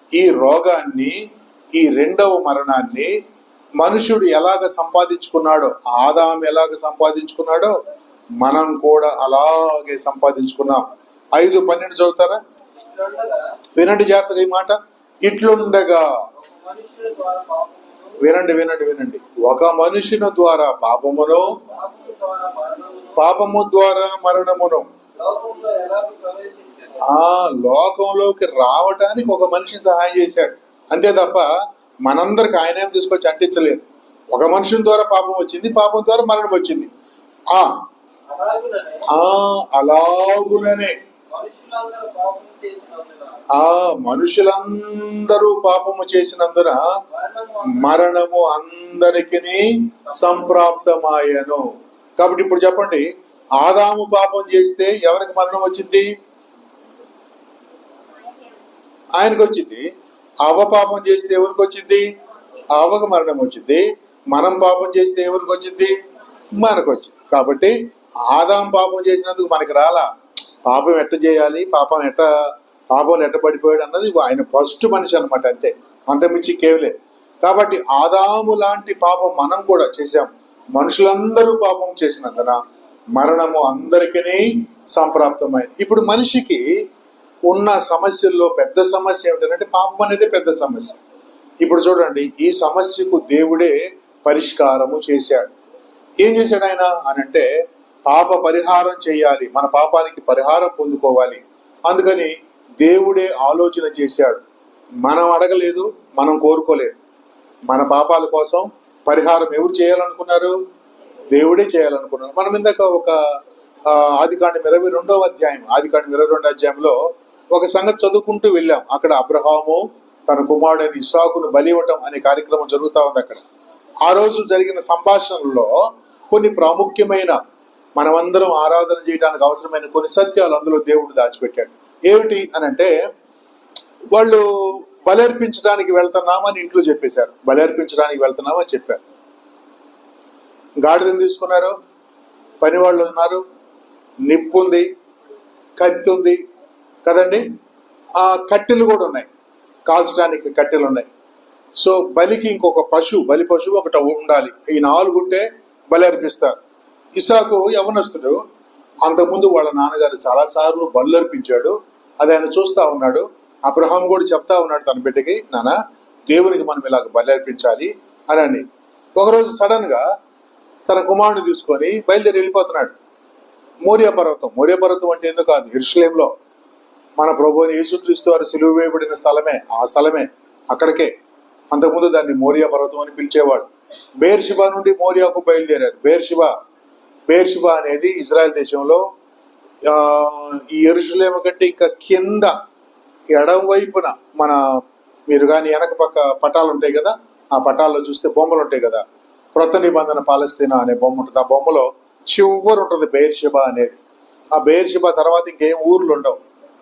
A: ఈ రోగాన్ని, ఈ రెండవ మరణాన్ని మనుషుడు ఎలాగ సంపాదించుకున్నాడో, ఆదాము ఎలాగ సంపాదించుకున్నాడో మనం కూడా అలాగే సంపాదించుకున్నాం. 5:12 చదువుతారా? వినండి జాగ్రత్తగా ఈ మాట. ఇట్లుండగా, వినండి వినండి వినండి, ఒక మనుషుని ద్వారా పాపమును, పాపము ద్వారా మరణమును లోకంలోకి రావటానికి ఒక మనిషి సహాయం చేశాడు అంతే తప్ప మనందరికి ఆయన ఏం తీసుకొచ్చి అంటించలేదు. ఒక మనుషుని ద్వారా పాపం వచ్చింది, పాపం ద్వారా మరణం వచ్చింది. అలాగుననే మనుషులందరూ పాపము చేసినందున మరణము అందరికి సంప్రాప్తమాయను. కాబట్టి ఇప్పుడు చెప్పండి, ఆదాము పాపం చేస్తే ఎవరికి మరణం వచ్చింది? ఆయనకు వచ్చింది. అవ్వ పాపం చేస్తే ఎవరికి వచ్చింది? అవ్వకు మరణం వచ్చింది. మనం పాపం చేస్తే ఎవరికి వచ్చింది? మనకు వచ్చింది. కాబట్టి ఆదాం పాపం చేసినందుకు మనకి రాలా. పాపం ఎట్ట చేయాలి, పాపంలో ఎట్ట పడిపోయాడు అన్నది ఆయన ఫస్ట్ మనిషి అనమాట, అంతే, అంతమించి కేవలే. కాబట్టి ఆదాము లాంటి పాపం మనం కూడా చేశాం. మనుషులందరూ పాపం చేసినందున మరణము అందరికీ సంప్రాప్తమైంది. ఇప్పుడు మనిషికి ఉన్న సమస్యల్లో పెద్ద సమస్య ఏమిటంటే పాపం అనేది పెద్ద సమస్య. ఇప్పుడు చూడండి, ఈ సమస్యకు దేవుడే పరిష్కారము చేశాడు. ఏం చేశాడు ఆయన అనంటే, పాప పరిహారం చేయాలి, మన పాపానికి పరిహారం పొందుకోవాలి. అందుకని దేవుడే ఆలోచన చేశాడు. మనం అడగలేదు, మనం కోరుకోలేదు. మన పాపాల కోసం పరిహారం ఎవరు చేయాలనుకున్నారు? దేవుడే చేయాలనుకున్నారు. మనం ఇందాక ఒక ఆదికాండం 22వ అధ్యాయం, ఆదికాండం 22వ అధ్యాయంలో ఒక సంగతి చదువుకుంటూ వెళ్ళాం. అక్కడ అబ్రహాము తన కుమారుడైన ఇస్సాకును బలి ఇవ్వటం అనే కార్యక్రమం జరుగుతూ ఉంది. అక్కడ ఆ రోజు జరిగిన సంభాషణలో కొన్ని ప్రాముఖ్యమైన, మనమందరం ఆరాధన చేయడానికి అవసరమైన కొన్ని సత్యాలు అందులో దేవుడు దాచిపెట్టాడు. ఏమిటి అని అంటే, వాళ్ళు బలర్పించడానికి వెళ్తున్నామని ఇంట్లో చెప్పేశారు. బలర్పించడానికి వెళ్తున్నామని చెప్పారు. గాడిదని తీసుకున్నారు, పని వాళ్ళు ఉన్నారు, నిప్పు ఉంది, కత్తి ఉంది కదండి, ఆ కట్టెలు కూడా ఉన్నాయి, కాల్చడానికి కట్టెలు ఉన్నాయి. సో బలికి ఇంకొక బలి పశువు ఒకటి ఉండాలి. ఈ 4 ఉంటే బలి అర్పిస్తారు. ఇస్సాకు యవనస్తుడు, అంతకుముందు వాళ్ళ నాన్నగారు చాలాసార్లు బలు అర్పించాడు. అది ఆయన చూస్తూ ఉన్నాడు. అబ్రహాం కూడా చెప్తా ఉన్నాడు తన బిడ్డకి, నాన్న దేవునికి మనం ఇలాగ బలి అర్పించాలి అని. ఒకరోజు సడన్ గా తన కుమారుని తీసుకొని బయలుదేరి వెళ్ళిపోతున్నాడు మోరియా పర్వతం అంటే ఎందుకు కాదు, యెరూషలేంలో మన ప్రభువుని యేసుక్రీస్తు వారు సిలువ వేయబడిన స్థలమే, ఆ స్థలమే, అక్కడికే. అంతకుముందు దాన్ని మోరియా పర్వతం అని పిలిచేవాడు. బేర్షిబా నుండి మోరియాకు బయలుదేరారు. బేర్షిబా అనేది ఇజ్రాయెల్ దేశంలో ఈ యెరూషలేము కంటే ఇంకా కింద ఎడం వైపున, మీరు కానీ వెనక పక్క పటాలు ఉంటాయి కదా, ఆ పటాల్లో చూస్తే బొమ్మలు ఉంటాయి కదా, క్రొత్త నిబంధన పాలస్తీనా అనే బొమ్మ ఉంటుంది. ఆ బొమ్మలో చివరి ఉంటుంది బెయేర్షెబా అనేది. ఆ బెయేర్షెబా తర్వాత ఇంకేం ఊర్లు ఉండవు,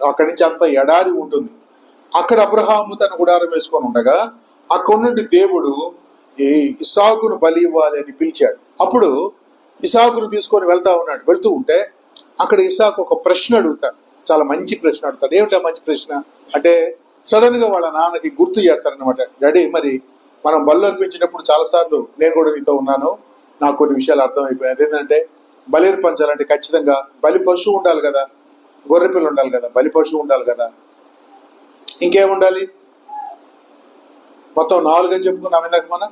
A: అక్కడి నుంచి అంత ఎడారి ఉంటుంది. అక్కడ అబ్రహాము తన గుడారం వేసుకొని ఉండగా అక్కడ నుండి దేవుడు ఈ ఇస్సాకును బలి ఇవ్వాలి అని పిలిచాడు. అప్పుడు ఇస్సాకును తీసుకొని వెళ్తూ ఉంటే అక్కడ ఇస్సాకు ఒక ప్రశ్న అడుగుతాడు, చాలా మంచి ప్రశ్న అడుగుతాడు. ఏమిటా మంచి ప్రశ్న అంటే, సడన్ గా వాళ్ళ నాన్నకి గుర్తు చేస్తారనమాట. డాడీ, మరి మనం బలు అర్పించినప్పుడు చాలాసార్లు నేను కూడా నీతో ఉన్నాను, నాకు కొన్ని విషయాలు అర్థమైపోయినాయి. ఏంటంటే బలి అర్పించాలంటే ఖచ్చితంగా బలి పశువు ఉండాలి కదా, గొర్రెపిల్ల ఉండాలి కదా, బలి పశువు ఉండాలి కదా, ఇంకేముండాలి, మొత్తం 4 అని చెప్పుకున్నాం ఇందాక మనం.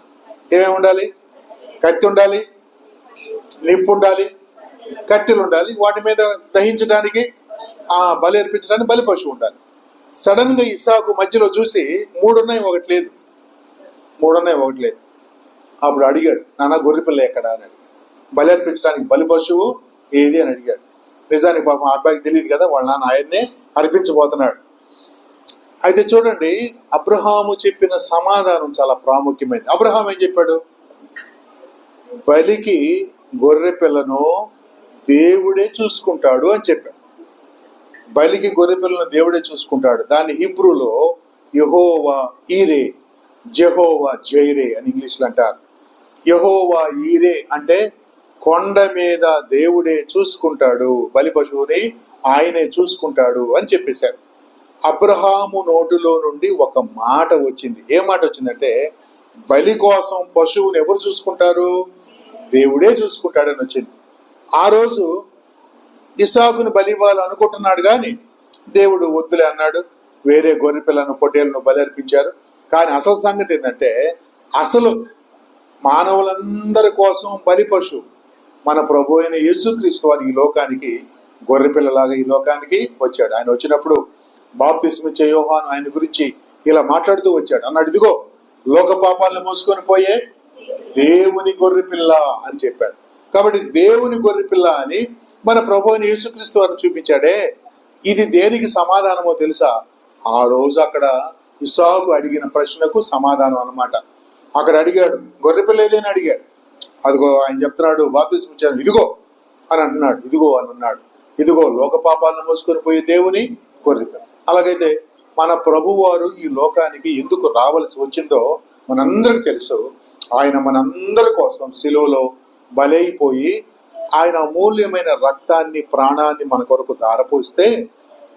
A: ఏమేమి ఉండాలి? కత్తి ఉండాలి, నిప్పు ఉండాలి, కట్టెలు ఉండాలి, వాటి మీద దహించడానికి బలి అర్పించడానికి బలి పశువు ఉండాలి. సడన్ గా ఇస్సాకు మధ్యలో చూసి 3 ఉన్నాయి, 1 లేదు. 3 ఉన్నాయి, 1 లేదు. అప్పుడు అడిగాడు, నాన్న గొర్రెపిల్ల ఎక్కడా అని అడిగాడు. బలి అర్పించడానికి బలి పశువు ఏది అని అడిగాడు. నిజానికి పాపం ఆ అబ్బాయికి తెలియదు కదా, వాళ్ళ నాన్న ఆయన్నే అర్పించబోతున్నాడు. అయితే చూడండి, అబ్రహాము చెప్పిన సమాధానం చాలా ప్రాముఖ్యమైనది. అబ్రహాం ఏం చెప్పాడు? బలికి గొర్రె పిల్లను దేవుడే చూసుకుంటాడు అని చెప్పాడు. బలికి గొర్రె పిల్లను దేవుడే చూసుకుంటాడు. దాన్ని హిబ్రూలో యెహోవా ఈరే, జెహోవా జైరే అని ఇంగ్లీష్లో అంటారు. యెహోవా ఈరే అంటే కొండ మీద దేవుడే చూసుకుంటాడు, బలి పశువుని ఆయనే చూసుకుంటాడు అని చెప్పేశాడు. అబ్రహాము నోటిలో నుండి ఒక మాట వచ్చింది. ఏ మాట వచ్చిందంటే, బలి కోసం పశువుని ఎవరు చూసుకుంటారు? దేవుడే చూసుకుంటాడని వచ్చింది. ఆ రోజు ఇస్సాకుని బలి ఇవ్వాలి అనుకుంటున్నాడు, కానీ దేవుడు వద్దులే అన్నాడు. వేరే గొర్రె పిల్లను, పొట్టేలను బలి అర్పించారు. కానీ అసలు సంగతి ఏంటంటే, అసలు మానవులందరి కోసం బలి పశువు మన ప్రభు అయిన యేసుక్రీస్తు వారు ఈ లోకానికి గొర్రె పిల్లలాగా ఈ లోకానికి వచ్చాడు. ఆయన వచ్చినప్పుడు బాప్తిస్మిచ్చే యోహాను ఆయన గురించి ఇలా మాట్లాడుతూ వచ్చాడు. అన్నాడు, ఇదిగో లోక పాపాలను మోసుకొని పోయే దేవుని గొర్రె పిల్ల అని చెప్పాడు. కాబట్టి దేవుని గొర్రె పిల్ల అని మన ప్రభు అయిన యేసుక్రీస్తు వారు చూపించాడే. ఇది దేనికి సమాధానమో తెలుసా? ఆ రోజు అక్కడ ఇస్సాకు అడిగిన ప్రశ్నకు సమాధానం అన్నమాట. అక్కడ అడిగాడు, గొర్రెపిల్ల ఏదైనా అడిగాడు. అదిగో ఆయన చెప్తున్నాడు, బాప్తిస్మిచ్చాను, ఇదిగో అని అంటున్నాడు. ఇదిగో అని అన్నాడు. ఇదిగో లోక పాపాలను మోసుకొని పోయే దేవుని గొర్రెపిల్ల. అలాగైతే మన ప్రభు వారు ఈ లోకానికి ఎందుకు రావలసి వచ్చిందో మనందరికి తెలుసు. ఆయన మనందరి కోసం శిలువలో బలైపోయి ఆయన అమూల్యమైన రక్తాన్ని, ప్రాణాన్ని మన కొరకు ధారపోస్తే,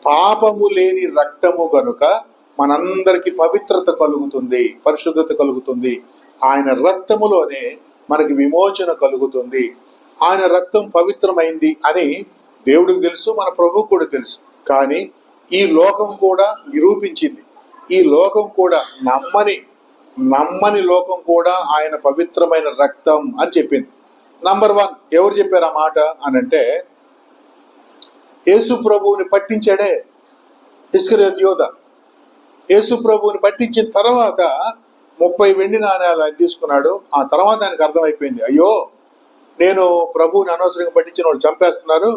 A: పాపము లేని రక్తము గనుక మనందరికి పవిత్రత కలుగుతుంది, పరిశుద్ధత కలుగుతుంది. ఆయన రక్తములోనే మనకి విమోచన కలుగుతుంది. ఆయన రక్తం పవిత్రమైంది అని దేవుడికి తెలుసు, మన ప్రభువు కూడా తెలుసు. కానీ ఈ లోకం కూడా నిరూపించింది. ఈ లోకం కూడా నమ్మని లోకం కూడా ఆయన పవిత్రమైన రక్తం అని చెప్పింది. నంబర్ 1 ఎవరు చెప్పారు ఆ మాట అనంటే, యేసు ప్రభువుని పట్టించాడే ఇస్కరియోతు యోధ. యేసు ప్రభువుని పట్టించిన తర్వాత 30 వెండి నాణ్యాలు ఆయన తీసుకున్నాడు. ఆ తర్వాత ఆయనకు అర్థమైపోయింది, అయ్యో నేను ప్రభువుని అనవసరంగా పట్టించిన వాళ్ళు చంపేస్తున్నారు,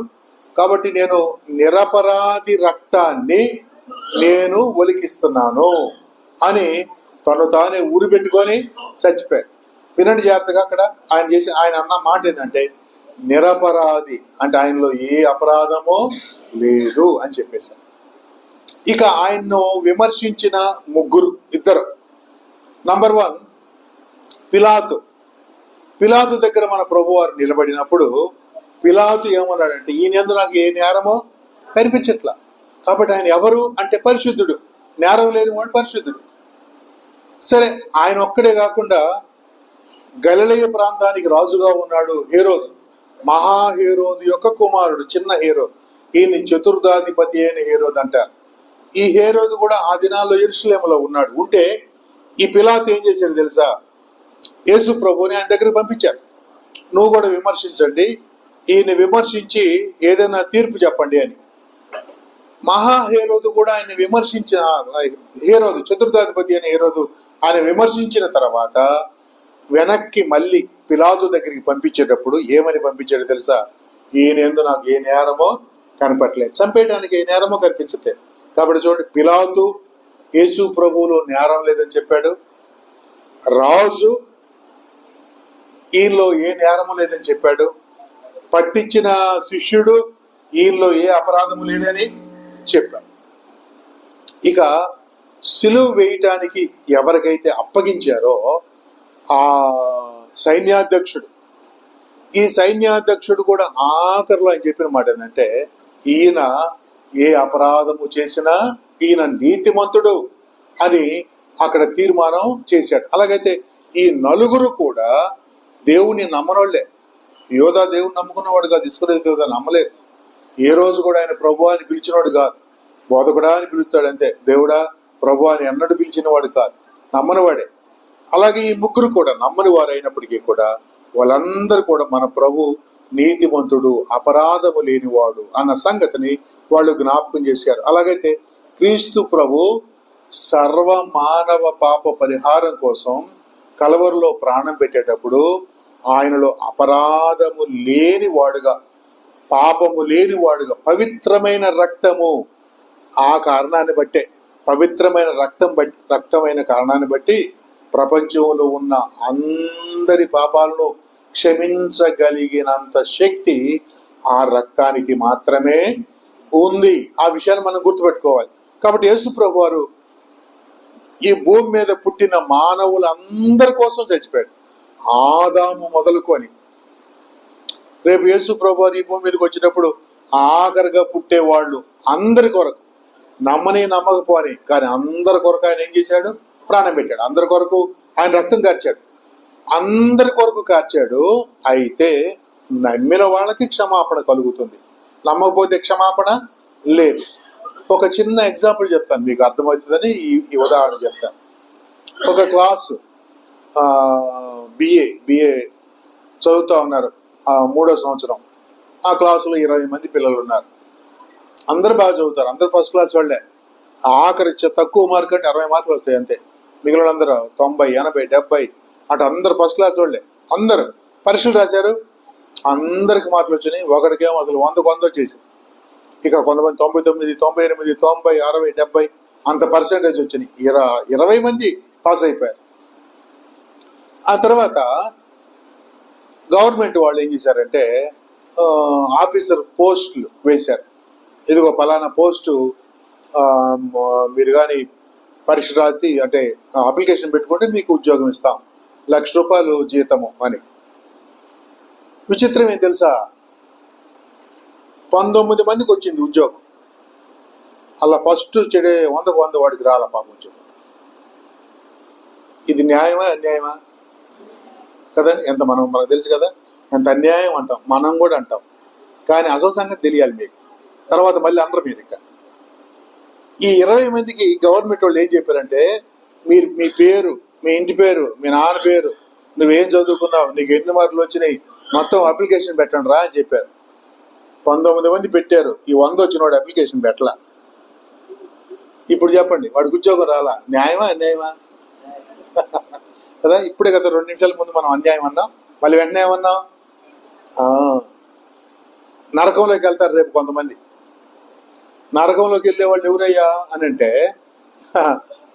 A: కాబట్టి నేను నిరపరాధి రక్తాన్ని నేను ఒలికిస్తున్నాను అని తను తానే ఊరు పెట్టుకొని చచ్చిపోయాడు. వినండి జాగ్రత్తగా, అక్కడ ఆయన అన్న మాట ఏంటంటే, నిరపరాధి అంటే ఆయనలో ఏ అపరాధమో లేదు అని చెప్పేశారు. ఇక ఆయన్ను విమర్శించిన ఇద్దరు. నంబర్ 1 పిలాతు దగ్గర మన ప్రభు వారు నిలబడినప్పుడు పిలాతు ఏమన్నాడంటే, ఈయనందు నాకు ఏ నేరమో కనిపించట్లా, కాబట్టి ఆయన ఎవరు అంటే పరిశుద్ధుడు, నేరం లేని వాడు పరిశుద్ధుడు. సరే, ఆయన ఒక్కడే కాకుండా గలిలయ ప్రాంతానికి రాజుగా ఉన్నాడు హేరోదు, మహాహేరోదు యొక్క కుమారుడు, చిన్న హేరోదు. ఈయన్ని చతుర్థాధిపతి అయిన హేరోదు అంటారు. ఈ హేరోదు కూడా ఆ దినాల్లో యెరూషలేములో ఉన్నాడు. ఉంటే ఈ పిలాతు ఏం చేశాడు తెలుసా? యేసు ప్రభువుని ఆయన దగ్గరికి పంపించాడు. నువ్వు కూడా విమర్శించండి, ఈయన్ని విమర్శించి ఏదైనా తీర్పు చెప్పండి అని. మహాహేరోదు కూడా ఆయన విమర్శించిన హేరోదు, చతుర్థాధిపతి అయిన హేరోదు ఆయన విమర్శించిన తర్వాత వెనక్కి మళ్ళీ పిలాతు దగ్గరికి పంపించేటప్పుడు ఏమని పంపించాడు తెలుసా? ఈయనందు నాకు ఏ నేరమో కనపట్లేదు, చంపేయడానికి ఏ నేరమో కనిపించట్లేదు. కాబట్టి చూడండి, పిలాతు యేసు ప్రభువులో నేరం లేదని చెప్పాడు. రాజు ఈయనలో ఏ నేరము లేదని చెప్పాడు. పట్టించిన శిష్యుడు ఈయనలో ఏ అపరాధము లేదని చెప్పాడు. ఇక సిలువ వేయటానికి ఎవరికైతే అప్పగించారో ఆ సైన్యాధ్యక్షుడు కూడా ఆఖరిలో ఆయన చెప్పిన మాట ఏంటంటే, ఈయన ఏ అపరాధము చేసినా ఈయన నీతిమంతుడు అని అక్కడ తీర్మానం చేశాడు. అలాగైతే ఈ నలుగురు కూడా దేవుని నమ్మనోళ్లే. యోధా దేవుని నమ్ముకున్నవాడు కాదు, ఇస్కరియోతు యోధా నమ్మలేదు. ఏ రోజు కూడా ఆయన ప్రభువా అని పిలిచినవాడు కాదు, బోధకుడా అని పిలుస్తాడు అంతే. దేవుడా ప్రభువా అని ఎన్నడూ పిలిచిన వాడు కాదు, నమ్మనివాడే. అలాగే ఈ ముగ్గురు కూడా నమ్మని వారు అయినప్పటికీ కూడా వాళ్ళందరూ కూడా మన ప్రభు నీతిమంతుడు, అపరాధము లేనివాడు అన్న సంగతిని వాళ్ళు జ్ఞాపకం చేశారు. అలాగైతే క్రీస్తు ప్రభు సర్వ మానవ పాప పరిహారం కోసం కలవరిలో ప్రాణం పెట్టేటప్పుడు ఆయనలో అపరాధము లేనివాడుగా, పాపము లేనివాడుగా, పవిత్రమైన రక్తము, ఆ కారణాన్ని బట్టే, పవిత్రమైన రక్తమైన కారణాన్ని బట్టి ప్రపంచంలో ఉన్న అందరి పాపాలను క్షమించగలిగినంత శక్తి ఆ రక్తానికి మాత్రమే ఉంది. ఆ విషయాన్ని మనం గుర్తుపెట్టుకోవాలి. కాబట్టి యేసు ప్రభు వారు ఈ భూమి మీద పుట్టిన మానవులందరి కోసం చచ్చిపోయాడు, ఆదాము మొదలుకొని. రేపు యేసు ప్రభు వారు ఈ భూమి మీదకి వచ్చేటప్పుడు ఆఖరిగా పుట్టేవాళ్ళు అందరి కొరకు, నమ్మని నమ్మకపోని కానీ అందరి కొరకు ఆయన ఏం చేశాడు? ప్రాణం పెట్టాడు. అందరి కొరకు ఆయన రక్తం కార్చాడు, అందరి కొరకు కార్చాడు. అయితే నమ్మిన వాళ్ళకి క్షమాపణ కలుగుతుంది, నమ్మకపోతే క్షమాపణ లేదు. ఒక చిన్న ఎగ్జాంపుల్ చెప్తాను, మీకు అర్థమవుతుందని ఈ ఉదాహరణ చెప్తాను. ఒక క్లాసు బిఏ చదువుతూ ఉన్నారు, 3వ సంవత్సరం. ఆ క్లాసులో 20 మంది పిల్లలు ఉన్నారు. అందరు బాగా చదువుతారు, అందరు ఫస్ట్ క్లాస్ వాళ్ళే. ఆఖరి తక్కువ మార్క్ అంటే 60 మార్కులు వస్తాయి అంతే. మిగిలిన అందరూ 90, 80, 70 అటు అందరు ఫస్ట్ క్లాస్ వాళ్ళే. అందరు పరీక్షలు రాశారు, అందరికి మార్కులు వచ్చినాయి. ఒకటికేమో అసలు 100కు 100 వచ్చేసింది. ఇక కొంతమంది 99, 98, 90, 60, 70 అంత పర్సెంటేజ్ వచ్చినాయి. 20 మంది పాస్ అయిపోయారు. ఆ తర్వాత గవర్నమెంట్ వాళ్ళు ఏం చేశారంటే ఆఫీసర్ పోస్టులు వేశారు. ఇదిగో పలానా పోస్టు మీరు కానీ పరీక్ష రాసి అంటే అప్లికేషన్ పెట్టుకుంటే మీకు ఉద్యోగం ఇస్తాం, ₹1,00,000 జీతము అని. విచిత్రం ఏం తెలుసా? 19 మందికి వచ్చింది ఉద్యోగం. అలా ఫస్ట్ చెడే 100కు 100 వాడికి రాల పాపం ఉద్యోగం. ఇది న్యాయమా అన్యాయమా కదండి? ఎంత మనకు తెలుసు కదా, ఎంత అన్యాయం అంటాం, మనం కూడా అంటాం. కానీ అసలు సంగతి తెలియాలి మీకు, తర్వాత మళ్ళీ అనరు మీరు. ఇంకా ఈ 20 మందికి గవర్నమెంట్ వాళ్ళు ఏం చెప్పారంటే, మీరు మీ పేరు, మీ ఇంటి పేరు, మీ నాన్న పేరు, నువ్వేం చదువుకున్నావు, నీకు ఎన్ని మార్కులు వచ్చినాయి, మొత్తం అప్లికేషన్ పెట్టండి రా అని చెప్పారు. 19 మంది పెట్టారు. ఈ 100 వచ్చిన వాడు అప్లికేషన్ పెట్టలా. ఇప్పుడు చెప్పండి, వాడికి ఉద్యోగం రాలా? న్యాయమా అన్యాయమా? కదా, ఇప్పుడే కదా 2 నిమిషాల ముందు మనం అన్యాయం అన్నాం, మళ్ళీ వెంటనే ఏమన్నాం? నరకంలోకి వెళ్తారు రేపు కొంతమంది. నరకంలోకి వెళ్ళే వాళ్ళు ఎవరయ్యా అని అంటే,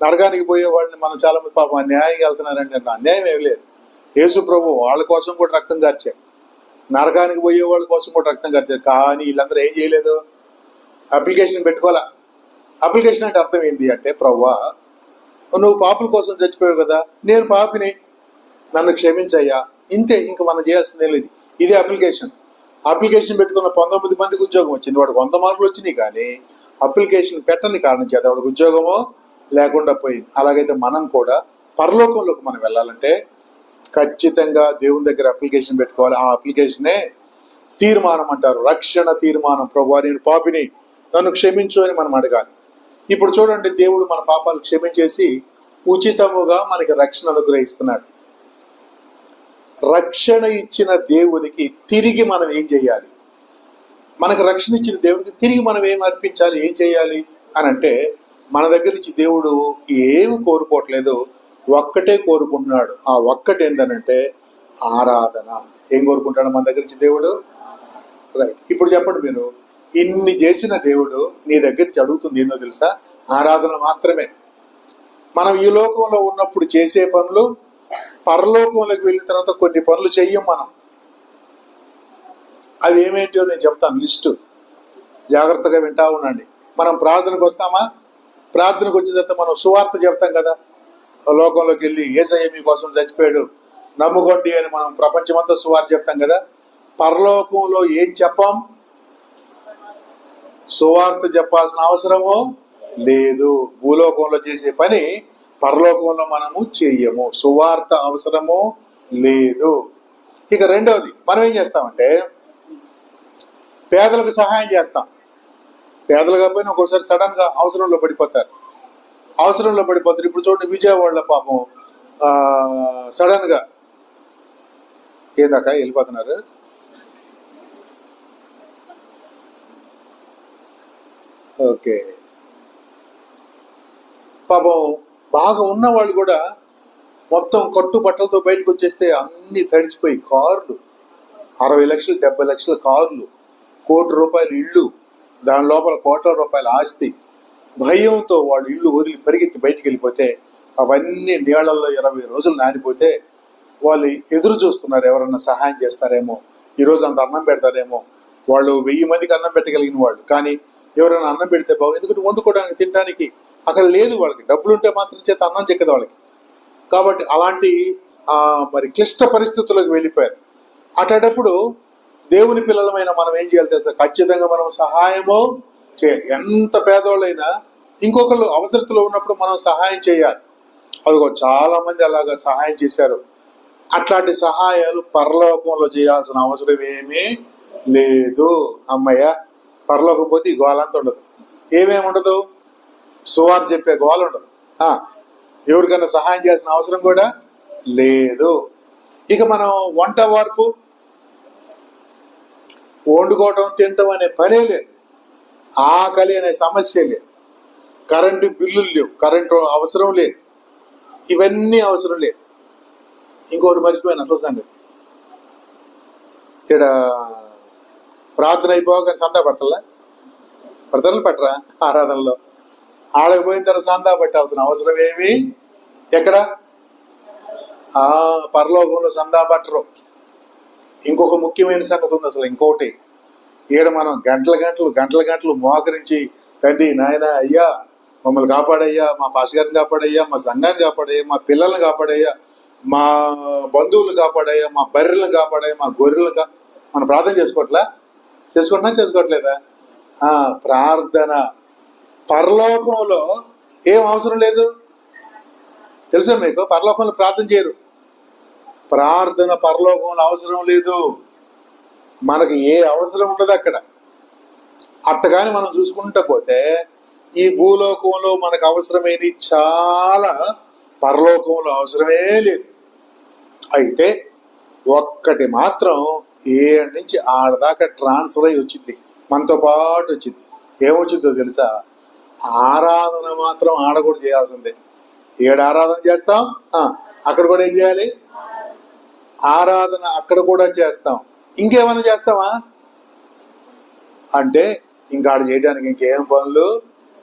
A: నరకానికి పోయే వాళ్ళని మనం చాలా మంది పాపం అన్యాయంగా వెళ్తున్నారంటే, అన్యాయం ఏమి లేదు. యేసు ప్రభు వాళ్ళ కోసం కూడా రక్తం కార్చాడు, నరకానికి పోయే వాళ్ళ కోసం కూడా రక్తం కార్చాడు. కానీ వీళ్ళందరూ ఏం చేయలేదు? అప్లికేషన్ పెట్టుకోవాలా. అప్లికేషన్ అంటే అర్థం ఏంటి అంటే, ప్రభువా నువ్వు పాపుల కోసం చచ్చిపోయావు కదా, నేను పాపిని, నన్ను క్షమించయ్యా, ఇంతే. ఇంకా మనం చేయాల్సిందే లేదు. ఇదే అప్లికేషన్. అప్లికేషన్ పెట్టుకున్న 19 మందికి ఉద్యోగం వచ్చింది. వాడికి 100 మార్కులు వచ్చినాయి, కానీ అప్లికేషన్ పెట్టని కారణం చేత వాడికి ఉద్యోగమో లేకుండా పోయింది. అలాగైతే మనం కూడా పరలోకంలోకి మనం వెళ్ళాలంటే ఖచ్చితంగా దేవుని దగ్గర అప్లికేషన్ పెట్టుకోవాలి. ఆ అప్లికేషనే తీర్మానం అంటారు, రక్షణ తీర్మానం. ప్రభువా నేను పాపిని, నన్ను క్షమించు అని మనం అడగాలి. ఇప్పుడు చూడండి, దేవుడు మన పాపాలు క్షమించేసి ఉచితముగా మనకి రక్షణ అనుగ్రహిస్తున్నాడు. రక్షణ ఇచ్చిన దేవునికి తిరిగి మనం ఏం చేయాలి? మనకు రక్షణ ఇచ్చిన దేవునికి తిరిగి మనం ఏం అర్పించాలి, ఏం చేయాలి అని అంటే, మన దగ్గర నుంచి దేవుడు ఏమి కోరుకోవట్లేదు, ఒక్కటే కోరుకుంటున్నాడు. ఆ ఒక్కటి ఏంటనంటే ఆరాధన. ఏం కోరుకుంటాడు మన దగ్గర నుంచి దేవుడు? రైట్. ఇప్పుడు చెప్పండి మీరు, ఇన్ని చేసిన దేవుడు నీ దగ్గర నుంచి అడుగుతుంది ఏందో తెలుసా? ఆరాధన మాత్రమే. మనం ఈ లోకంలో ఉన్నప్పుడు చేసే పనులు, పరలోకంలోకి వెళ్ళిన తర్వాత కొన్ని పనులు చెయ్యం మనం. అవి ఏమేంటో నేను చెప్తాను, లిస్టు జాగ్రత్తగా వింటా ఉండండి. మనం ప్రార్థనకు వస్తామా? ప్రార్థనకు వచ్చిన తర్వాత మనం సువార్త చెప్తాం కదా, లోకంలోకి వెళ్ళి యేసయ్య మీకోసం చచ్చిపోయాడు నమ్ముకోండి అని మనం ప్రపంచమంతా సువార్త చెప్తాం కదా. పరలోకంలో ఏం చెప్పాం? సువార్త చెప్పాల్సిన అవసరము లేదు. భూలోకంలో చేసే పని పరలోకంలో మనము చెయ్యము, సువార్త అవసరము లేదు. ఇక రెండవది, మనం ఏం చేస్తామంటే పేదలకు సహాయం చేస్తాం. పేదలు కాకపోయినా ఒక్కోసారి సడన్ గా అవసరంలో పడిపోతారు. ఇప్పుడు చూడండి, విజయవాడలో పాపం సడన్ గా ఏదాకా వెళ్ళిపోతున్నారు. ఓకే, పాపం బాగా ఉన్న వాళ్ళు కూడా మొత్తం కట్టు బట్టలతో బయటకు వచ్చేస్తే అన్ని తడిసిపోయి కార్లు, 60 లక్షలు 70 లక్షల కార్లు, ₹1,00,00,000 ఇళ్ళు, దాని లోపల ₹1,00,00,000 ఆస్తి. భయంతో వాళ్ళు ఇల్లు వదిలి పరిగెత్తి బయటికి వెళ్ళిపోతే అవన్నీ నీళ్లలో 20 రోజులు నానిపోతే వాళ్ళు ఎదురు చూస్తున్నారు, ఎవరన్నా సహాయం చేస్తారేమో, ఈరోజు అంత అన్నం పెడతారేమో. వాళ్ళు 1000 మందికి అన్నం పెట్టగలిగిన వాళ్ళు, కానీ ఎవరైనా అన్నం పెడితే బాగుంది, ఎందుకంటే వండుకోవడానికి తినడానికి అక్కడ లేదు వాళ్ళకి. డబ్బులుంటే మాత్రం చేత అన్నం చెక్కదు వాళ్ళకి. కాబట్టి అలాంటి మరి క్లిష్ట పరిస్థితులకు వెళ్ళిపోయారు. అటప్పుడు దేవుని పిల్లలమైన మనం ఏం చేయాలి తెలుసా? ఖచ్చితంగా మనం సహాయము చేయాలి. ఎంత పేదోళ్ళైనా ఇంకొకళ్ళు అవసరతలో ఉన్నప్పుడు మనం సహాయం చేయాలి. అదిగో చాలా మంది అలాగా సహాయం చేశారు. అట్లాంటి సహాయాలు పరలోకంలో చేయాల్సిన అవసరం ఏమీ లేదు. అమ్మయ్య, పరలోకం పోతే ఈ గోలంతా ఉండదు. ఏమేమి ఉండదు? సువార్త చెప్పే గోల ఉండదు. ఎవరికైనా సహాయం చేయాల్సిన అవసరం కూడా లేదు. ఇక మనం వంట వార్పు, వండుకోవటం తినటం అనే పనే లేదు. ఆకలి అనే సమస్య లేదు. కరెంటు బిల్లులు లేవు, కరెంటు అవసరం లేదు, ఇవన్నీ అవసరం లేదు. ఇంకోటి మర్చిపోయాను అసలు సంగతి. ఇక్కడ ప్రార్థన అయిపోగానే సందా పడతలా పట్టరా ఆరాధనలో? ఆడకపోయిన తర్వాత సందా పట్టాల్సిన అవసరం ఏమి? ఎక్కడ? పరలోకంలో సందా పట్టరు. ఇంకొక ముఖ్యమైన సంగతి ఉంది అసలు. ఇంకోటి, ఈడ మనం గంటల గంటలు మోకరించి, తండ్రి నాయన అయ్యా మమ్మల్ని కాపాడయ్యా, మా పాస్ గారిని కాపాడయ్యా, మా సంఘాన్ని కాపాడయ్యా, మా పిల్లల్ని కాపాడయ్యా, మా బంధువులు కాపాడయ్యా, మా బర్రెలను కాపాడయ్యా, మా గొర్రెలు మనం ప్రార్థన చేసుకోవట్లేదా? ప్రార్థన పరలోకంలో ఏం అవసరం లేదు తెలుసా మీకు? పరలోకంలో ప్రార్థన చేయరు. ప్రార్థన పరలోకంలో అవసరం లేదు. మనకి ఏ అవసరం ఉండదు అక్కడ. అట్టగాని మనం చూసుకుంటా పోతే ఈ భూలోకంలో మనకు అవసరమైనవి చాలా, పరలోకంలో అవసరమే లేదు. అయితే ఒక్కటి మాత్రం ఏడు నుంచి ఆడదాకా ట్రాన్స్ఫర్ అయి వచ్చింది, మనతో పాటు వచ్చింది. ఏమొచ్చిందో తెలుసా? ఆరాధన మాత్రం ఆడ కూడా చేయాల్సిందే. ఏడు ఆరాధన చేస్తాం, అక్కడ కూడా ఏం చేయాలి? ఆరాధన అక్కడ కూడా చేస్తాం. ఇంకేమైనా చేస్తామా అంటే ఇంకా ఆడ చేయడానికి ఇంకేం పనులు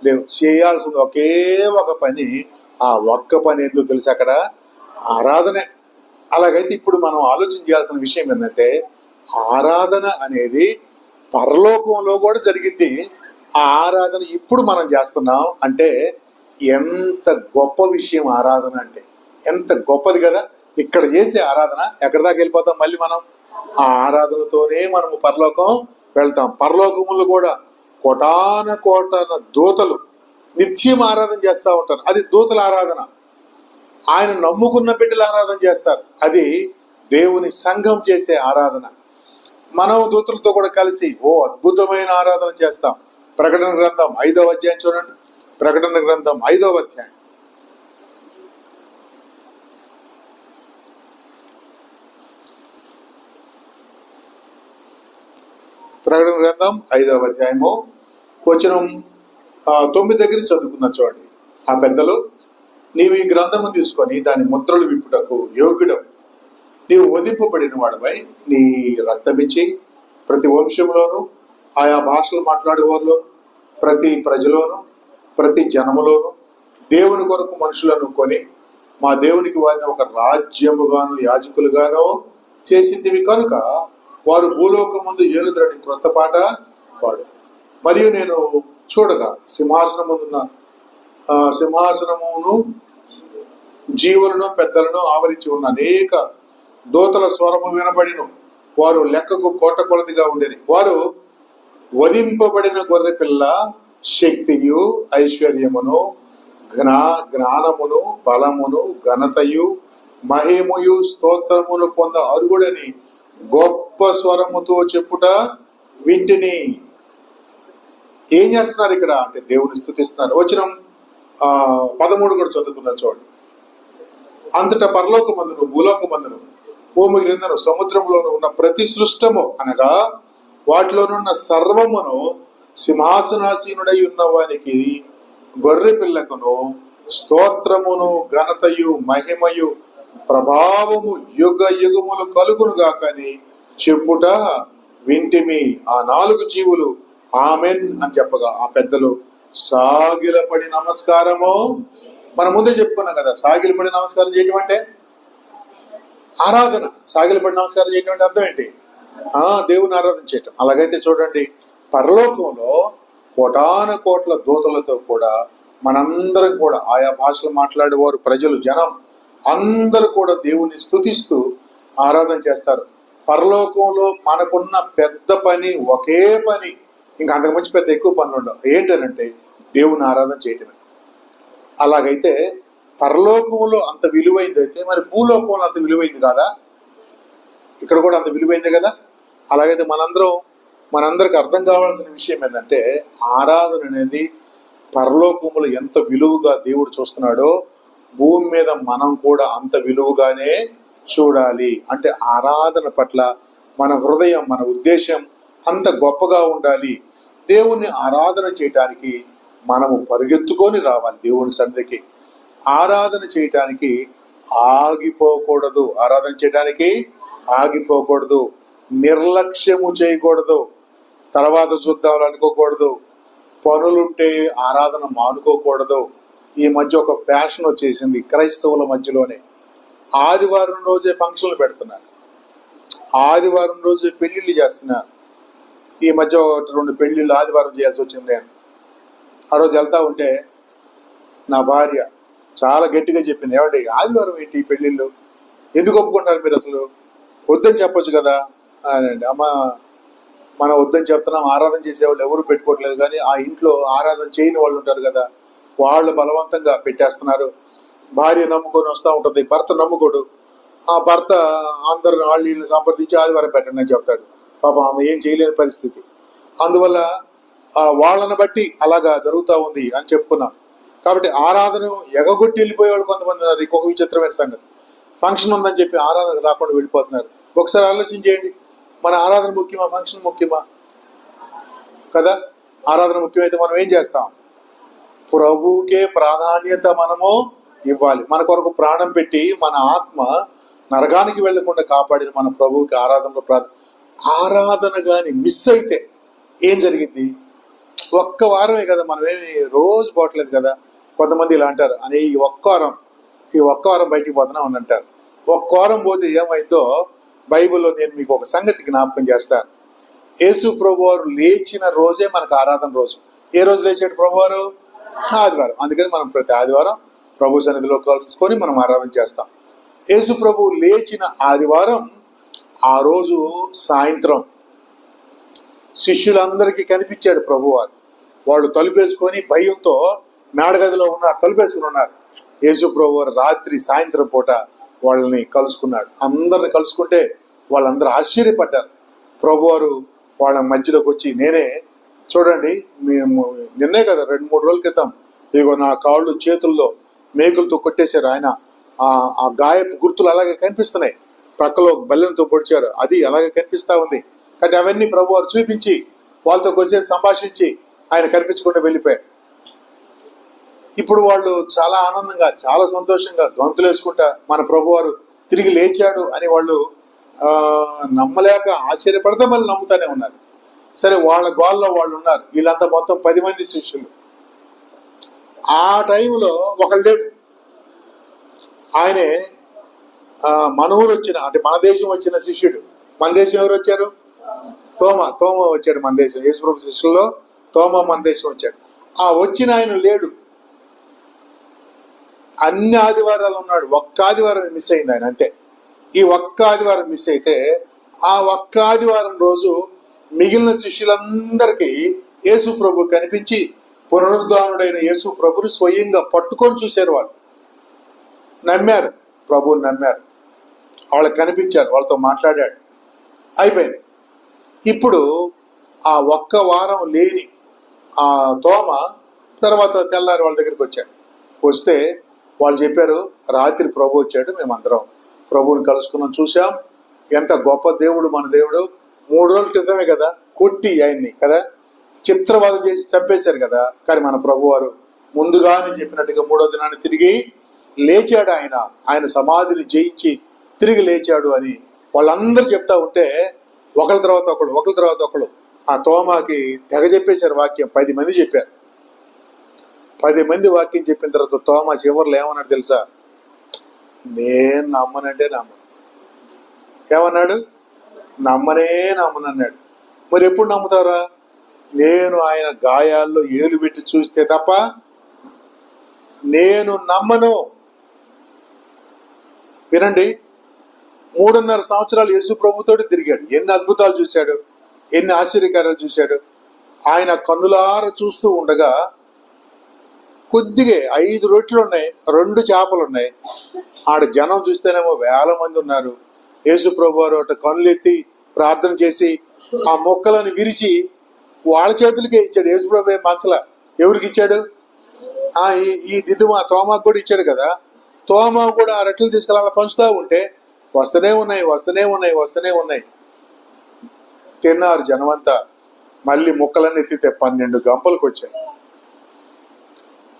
A: లేవు. చేయాల్సింది ఒకే ఒక పని. ఆ ఒక్క పని ఎందుకు తెలుసు? అక్కడ ఆరాధనే. అలాగైతే ఇప్పుడు మనం ఆలోచన చేయాల్సిన విషయం ఏంటంటే, ఆరాధన అనేది పరలోకంలో కూడా జరిగింది. ఆ ఆరాధన ఇప్పుడు మనం చేస్తున్నాం అంటే ఎంత గొప్ప విషయం ఆరాధన అంటే. ఎంత గొప్పది కదా! ఇక్కడ చేసే ఆరాధన ఎక్కడి దాకా వెళ్ళిపోతాం? మళ్ళీ మనం ఆ ఆరాధనతోనే మనము పరలోకం వెళ్తాం. పరలోకములు కూడా కోటాన దూతలు నిత్యం ఆరాధన చేస్తూ ఉంటారు. అది దూతల ఆరాధన. ఆయన నమ్ముకున్న బిడ్డల ఆరాధన చేస్తారు. అది దేవుని సంఘం చేసే ఆరాధన. మనం దూతలతో కూడా కలిసి అద్భుతమైన ఆరాధన చేస్తాం. ప్రకటన గ్రంథం 5వ అధ్యాయం చూడండి. ప్రకటన గ్రంథం 5వ అధ్యాయం. ప్రకటన గ్రంథం 5వ అధ్యాయము వచనం 9 దగ్గర చదువుకున్న చూడండి. ఆ పెద్దలు, నీవు ఈ గ్రంథము తీసుకొని దాని ముద్రలు విప్పుటకు యోగ్యుడవు. నీవు వధింపబడిన వాడివై నీ రక్తమిచ్చి ప్రతి వంశంలోను, ఆయా భాషలు మాట్లాడేవారిలోను, ప్రతి ప్రజలోను, ప్రతి జనములోను దేవుని కొరకు మనుషులను కొని మా దేవునికి వారిని ఒక రాజ్యముగాను యాజకులుగాను చేసిందివి కనుక వారు భూలోకమందు ఏలుదరని క్రొత్త పాట పాడు. మరియు నేను చూడగా సింహాసనమును జీవులను పెద్దలను ఆవరించి ఉన్న అనేక దూతల స్వరము వినబడిను. వారు లెక్కకు కోట కొలదిగా ఉండేది. వారు వధింపబడిన గొర్రె పిల్ల శక్తియు ఐశ్వర్యమును జ్ఞానమును బలమును ఘనతయు మహిమయు స్తోత్రమును పొంద అర్హుడని గొప్ప స్వరముతో చెప్పుట వింటిని. ఏం చేస్తున్నారు ఇక్కడ అంటే దేవుని స్తుతిస్తున్నారు. వచనం 13 కూడా చదువుకుందాం చూడండి. అంతటా పరలోకమందును భూలోకమందును భూమి క్రిందను సముద్రంలోను ఉన్న ప్రతి సృష్టము అనగా వాటిలోనున్న సర్వమును సింహాసనాసీనుడై ఉన్నవానికి గొర్రె పిల్లకును స్తోత్రమును ఘనతయు మహిమయు ప్రభావము యుగ యుగములు కలుగును గాకని చెప్పుట వింటిమి. ఆ 4 జీవులు ఆమెన్ అని చెప్పగా ఆ పెద్దలు సాగిలపడి నమస్కారము. మనం ముందే చెప్పుకున్నాం కదా, సాగిలపడి నమస్కారం చేయటం అంటే ఆరాధన. సాగిలపడి నమస్కారం చేయటం అంటే అర్థం ఏంటి? దేవుని ఆరాధన చేయటం. అలాగైతే చూడండి, పరలోకంలో కోటాన కోట్ల దూతలతో కూడా మనందరం కూడా ఆయా భాషలు మాట్లాడేవారు, ప్రజలు, జనం అందరూ కూడా దేవుని స్తుతిస్తూ ఆరాధన చేస్తారు. పరలోకంలో మనకున్న పెద్ద పని ఒకే పని, ఇంకా అంతకుమించి పెద్ద ఎక్కువ పనులు ఉండవు. ఏంటనంటే దేవుని ఆరాధన చేయటమే. అలాగైతే పరలోకంలో అంత విలువైంది అయితే మరి భూలోకంలో అంత విలువైంది కాదా? ఇక్కడ కూడా అంత విలువైంది కదా. అలాగైతే మనందరికి అర్థం కావాల్సిన విషయం ఏంటంటే, ఆరాధన అనేది పరలోకములు ఎంత విలువగా దేవుడు చూస్తున్నాడో భూమి మీద మనం కూడా అంత విలువగానే చూడాలి. అంటే ఆరాధన పట్ల మన హృదయం, మన ఉద్దేశం అంత గొప్పగా ఉండాలి. దేవుణ్ణి ఆరాధన చేయటానికి మనము పరుగెత్తుకొని రావాలి దేవుని సన్నిధికి. ఆరాధన చేయటానికి ఆగిపోకూడదు. ఆరాధన చేయటానికి ఆగిపోకూడదు. నిర్లక్ష్యము చేయకూడదు. తర్వాత చూద్దాం అనుకోకూడదు. పనులుంటే ఆరాధన మానుకోకూడదు. ఈ మధ్య ఒక ఫ్యాషన్ వచ్చేసింది క్రైస్తవుల మధ్యలోనే. ఆదివారం రోజే ఫంక్షన్లు పెడుతున్నారు, ఆదివారం రోజే పెళ్లిళ్ళు చేస్తున్నారు. ఈ మధ్య 2 పెళ్లిళ్ళు ఆదివారం చేయాల్సి వచ్చింది. నేను ఆ రోజు వెళ్తా ఉంటే నా భార్య చాలా గట్టిగా చెప్పింది, ఏమండి ఆదివారం ఏంటి ఈ పెళ్లిళ్ళు, ఎందుకు ఒప్పుకుంటారు మీరు, అసలు వద్దని చెప్పొచ్చు కదా అని. అమ్మ, మనం వద్దని చెప్తున్నాం, ఆరాధన చేసేవాళ్ళు ఎవరు పెట్టుకోవట్లేదు, కానీ ఆ ఇంట్లో ఆరాధన చేయని వాళ్ళు ఉంటారు కదా, వాళ్ళు బలవంతంగా పెట్టేస్తున్నారు. భార్య నమ్ముకొని వస్తూ ఉంటుంది, భర్త నమ్ముకోడు. ఆ భర్త అందరు వాళ్ళని సంప్రదించి ఆదివారం పెట్టండి అని చెప్తాడు. పాపం ఆమె ఏం చేయలేని పరిస్థితి. అందువల్ల వాళ్ళని బట్టి అలాగా జరుగుతూ ఉంది అని చెప్పుకున్నాం. కాబట్టి ఆరాధన ఎగగొట్టి వెళ్ళిపోయేవాళ్ళు కొంతమంది ఉన్నారు. ఇంకొక విచిత్రమైన సంగతి, ఫంక్షన్ ఉందని చెప్పి ఆరాధన రాకుండా వెళ్ళిపోతున్నారు. ఒకసారి ఆలోచించేయండి, మన ఆరాధన ముఖ్యమా, ఫంక్షన్ ముఖ్యమా? కదా, ఆరాధన ముఖ్యమైతే మనం ఏం చేస్తాం? ప్రభువుకే ప్రాధాన్యత మనము ఇవ్వాలి. మన కొరకు ప్రాణం పెట్టి మన ఆత్మ నరకానికి వెళ్లకుండా కాపాడిన మన ప్రభువుకి ఆరాధనలో ఆరాధన కానీ మిస్ అయితే ఏం జరిగింది? ఒక్క వారమే కదా, మనం ఏమి రోజు పోవట్లేదు కదా. కొంతమంది ఇలా అంటారు, అని ఈ ఒక్క వారం బయటికి పోతున్నాం అని అంటారు. ఒక్క వారం పోతే ఏమైందో బైబిల్లో నేను మీకు ఒక సంగతి జ్ఞాపకం చేస్తాను. యేసు ప్రభువారు లేచిన రోజే మనకు ఆరాధన రోజు. ఏ రోజు లేచాడు ప్రభువారు? ఆదివారం. అందుకని మనం ప్రతి ఆదివారం ప్రభు సన్నిధిలో కలుసుకొని మనం ఆరాధన చేస్తాం. యేసు ప్రభు లేచిన ఆదివారం ఆ రోజు సాయంత్రం శిష్యులందరికీ కనిపించాడు ప్రభువారు. వాళ్ళు తలుపేసుకొని భయంతో మేడగదిలో ఉన్నారు, తలుపేసుకుని ఉన్నారు. యేసు ప్రభువారు రాత్రి సాయంత్రం పూట వాళ్ళని కలుసుకున్నాడు. అందరిని కలుసుకుంటే వాళ్ళందరూ ఆశ్చర్యపడ్డారు. ప్రభువారు వాళ్ళ మధ్యలోకి వచ్చి, నేనే చూడండి, మేము నిన్నే కదా 2-3 రోజుల క్రితం ఇదిగో నా కాళ్ళు చేతుల్లో మేకులతో కొట్టేశారు ఆయన, ఆ గాయపు గుర్తులు అలాగే కనిపిస్తున్నాయి, ప్రక్కలో బల్లెంతో పొడిచారు, అది అలాగే కనిపిస్తా ఉంది. కాబట్టి అవన్నీ ప్రభువారు చూపించి వాళ్ళతో కొద్దిసేపు సంభాషించి ఆయన కనిపించకుండా వెళ్ళిపోయారు. ఇప్పుడు వాళ్ళు చాలా ఆనందంగా, చాలా సంతోషంగా గొంతులు వేసుకుంటా మన ప్రభువారు తిరిగి లేచాడు అని వాళ్ళు నమ్మలేక ఆశ్చర్యపడితే మళ్ళీ నమ్ముతానే ఉన్నారు. సరే, వాళ్ళ గోల్లో వాళ్ళు ఉన్నారు. వీళ్ళంతా మొత్తం 10 మంది శిష్యులు. ఆ టైంలో ఒకళ్ళు లేడు. ఆయనే మన ఊరు వచ్చిన, అంటే మన దేశం వచ్చిన శిష్యుడు. మన దేశం ఎవరు వచ్చారు? తోమ వచ్చాడు మన దేశం. యేసుప్రభు శిష్యుల్లో తోమ మన దేశం వచ్చాడు. ఆ వచ్చిన ఆయన లేడు. అన్ని ఆదివారాలు ఉన్నాడు, ఒక్క ఆదివారం మిస్ అయింది ఆయన, అంతే. ఈ ఒక్క ఆదివారం మిస్ అయితే ఆ ఒక్క ఆదివారం రోజు మిగిలిన శిష్యులందరికీ యేసు ప్రభు కనిపించి పునరుద్ధానుడైన యేసు ప్రభుని స్వయంగా పట్టుకొని చూశారు. వాళ్ళు నమ్మారు, ప్రభువుని నమ్మారు. వాళ్ళకి కనిపించారు, వాళ్ళతో మాట్లాడాడు, అయిపోయింది. ఇప్పుడు ఆ ఒక్క వారం లేని ఆ తోమ తర్వాత తెల్లారి వాళ్ళ దగ్గరికి వచ్చాడు. వస్తే వాళ్ళు చెప్పారు, రాత్రి ప్రభు వచ్చాడు, మేమందరం ప్రభువుని కలుసుకున్నాం, చూసాం, ఎంత గొప్ప దేవుడు మన దేవుడు. 3 రోజుల క్రితమే కదా కొట్టి ఆయన్ని కదా చిత్రవద చేసి చంపేశారు కదా. కానీ మన ప్రభు వారు ముందుగానే చెప్పినట్టుగా 3వ దినాన్ని తిరిగి లేచాడు. ఆయన సమాధిని జయించి తిరిగి లేచాడు అని వాళ్ళందరూ చెప్తా ఉంటే ఒకరి తర్వాత ఒకళ్ళు ఆ తోమాకి తెగ చెప్పేశారు వాక్యం. 10 మంది చెప్పారు. 10 మంది వాక్యం చెప్పిన తర్వాత తోమా చివర్లో ఏమన్నాడు తెలుసా? నేను నమ్మనంటే నమ్మను. ఏమన్నాడు? నమ్మనే నమ్మనన్నాడు. మరి ఎప్పుడు నమ్ముతారా? నేను ఆయన గాయాల్లో ఏలు పెట్టి చూస్తే తప్ప నేను నమ్మను. వినండి, 3.5 సంవత్సరాలు యేసు ప్రభుతోటి తిరిగాడు. ఎన్ని అద్భుతాలు చూశాడు, ఎన్ని ఆశ్చర్యకార్యాలు చూశాడు. ఆయన కన్నులార చూస్తూ ఉండగా కొద్దిగా 5 రొట్టెలు ఉన్నాయి, 2 చేపలు ఉన్నాయి. ఆడ జనం చూస్తేనేమో వేల మంది ఉన్నారు. యేసు ప్రభు వారు అటు కన్నులెత్తి ప్రార్థన చేసి ఆ మొక్కలను విరిచి వాళ్ళ చేతులకే ఇచ్చాడు. యేసు ప్రభు మంచల ఎవరికి ఇచ్చాడు? ఈ దిదుమా తోమాకు కూడా ఇచ్చాడు కదా. తోమా కూడా ఆ రెట్లు తీసుకెళ్ళాల పంచుతూ ఉంటే వస్తూనే ఉన్నాయి. తిన్నారు జనమంతా. మళ్ళీ ముక్కలన్నీ ఎత్తితే 12 గంపలకు వచ్చాయి.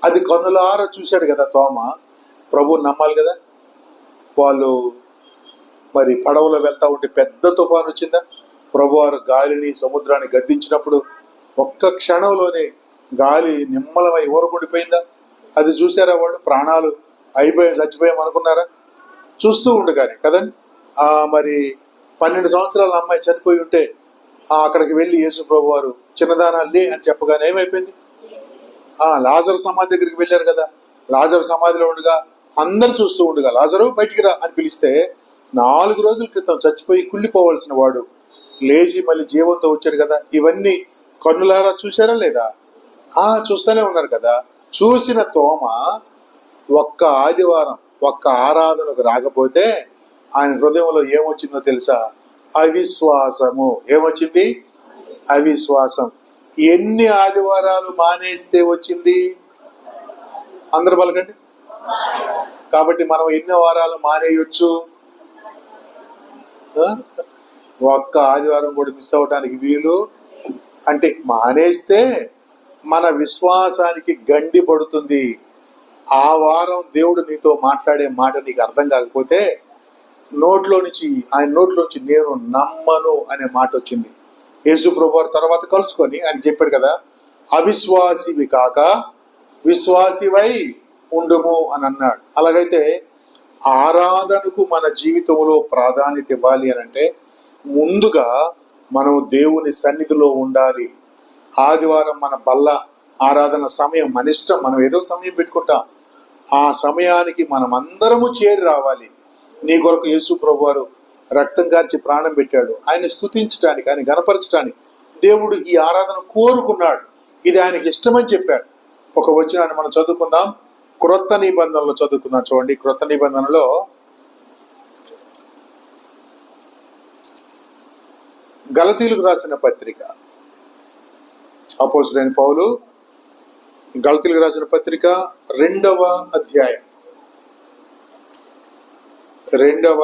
A: అది కన్నులార చూశాడు కదా తోమా. ప్రభువుని నమ్మాలి కదా. వాళ్ళు మరి పడవలో వెళ్తా ఉంటే పెద్ద తుఫాను వచ్చిందా? ప్రభువారు గాలిని సముద్రాన్ని గద్దించినప్పుడు ఒక్క క్షణంలోనే గాలి నిమ్మలమై ఊరకుండిపోయిందా? అది చూసారా? వాళ్ళు ప్రాణాలు చచ్చిపోయాం అనుకున్నారా? చూస్తూ ఉండగానే కదండి. మరి 12 సంవత్సరాల అమ్మాయి చనిపోయి ఉంటే అక్కడికి వెళ్ళి యేసు ప్రభు వారు చిన్నదానా లే అని చెప్పగానే ఏమైపోయింది? లాజరు సమాధి దగ్గరికి వెళ్ళారు కదా. లాజరు సమాధిలో ఉండగా అందరు చూస్తూ ఉండగా లాజరు బయటికి రా అని పిలిస్తే 4 రోజుల క్రితం చచ్చిపోయి కుళ్ళిపోవలసిన వాడు లేచి మళ్ళీ జీవంతో వచ్చాడు కదా. ఇవన్నీ కన్నులారా చూసారా లేదా? చూస్తూనే ఉన్నారు కదా. చూసిన తోమ ఒక్క ఆదివారం ఒక్క ఆరాధనకు రాకపోతే ఆయన హృదయంలో ఏమొచ్చిందో తెలుసా? అవిశ్వాసము. ఏమొచ్చింది? అవిశ్వాసం. ఎన్ని ఆదివారాలు మానేస్తే వచ్చింది? అందరు పలకండి. కాబట్టి మనం ఎన్ని వారాలు మానేయొచ్చు? ఒక్క ఆదివారం కూడా మిస్ అవడానికి వీలు. అంటే మానేస్తే మన విశ్వాసానికి గండి పడుతుంది. ఆ వారం దేవుడు నీతో మాట్లాడే మాట నీకు అర్థం కాకపోతే ఆయన నోట్లో నుంచి నేను నమ్మను అనే మాట వచ్చింది. యేసు ప్రభు వారు తర్వాత కలుసుకొని ఆయన చెప్పాడు కదా, అవిశ్వాసివి కాక విశ్వాసివై ఉండుము అని అన్నాడు. అలాగైతే ఆరాధనకు మన జీవితంలో ప్రాధాన్యత ఇవ్వాలి అని అంటే ముందుగా మనం దేవుని సన్నిధిలో ఉండాలి. ఆదివారం మన బల్ల ఆరాధన సమయం మన ఇష్టం, మనం ఏదో సమయం పెట్టుకుంటాం. ఆ సమయానికి మనం అందరము చేరి రావాలి. నీ కొరకు యేసు ప్రభు వారు రక్తం కార్చి ప్రాణం పెట్టాడు. ఆయన స్తుతించడానికి, ఆయన గణపరచడానికి దేవుడు ఈ ఆరాధన కోరుకున్నాడు. ఇది ఆయనకి ఇష్టమని చెప్పాడు. ఒక వచనాన్ని మనం చదువుకుందాం. క్రొత్త నిబంధనలో చదువుకుందాం. చూడండి, క్రొత్త నిబంధనలో గలతీయులకు రాసిన పత్రిక, అపోస్తలుడైన పౌలు గలతీయులకు రాసిన పత్రిక 2వ అధ్యాయం 20వ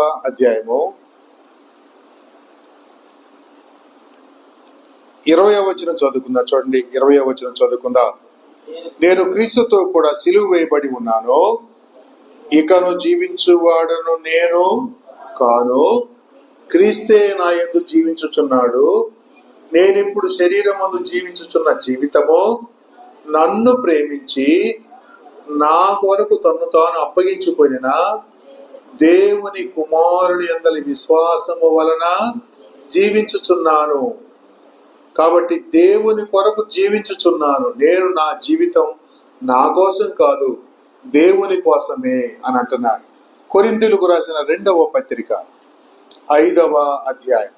A: వచనం చదువుకుందాం. చూడండి, 20వ వచనం చదువుకుందాం. నేను క్రీస్తుతో కూడా సిలువ వేయబడి ఉన్నాను, ఇకను జీవించువాడను నేను కాను, క్రీస్తే నా యందు జీవించుచున్నాడు. నేనిప్పుడు శరీరమందు జీవించుచున్న జీవితము నన్ను ప్రేమించి నా కొరకు తన్ను తాను అప్పగించుకొనిన దేవుని కుమారుని యందలి విశ్వాసము వలన జీవించుచున్నాను. కాబట్టి దేవుని కొరకు జీవించుచున్నాను. నేను నా జీవితం నా కోసం కాదు, దేవుని కోసమే అని అంటున్నాడు. కొరింథీయులకు రాసిన 2వ పత్రిక 5వ అధ్యాయం.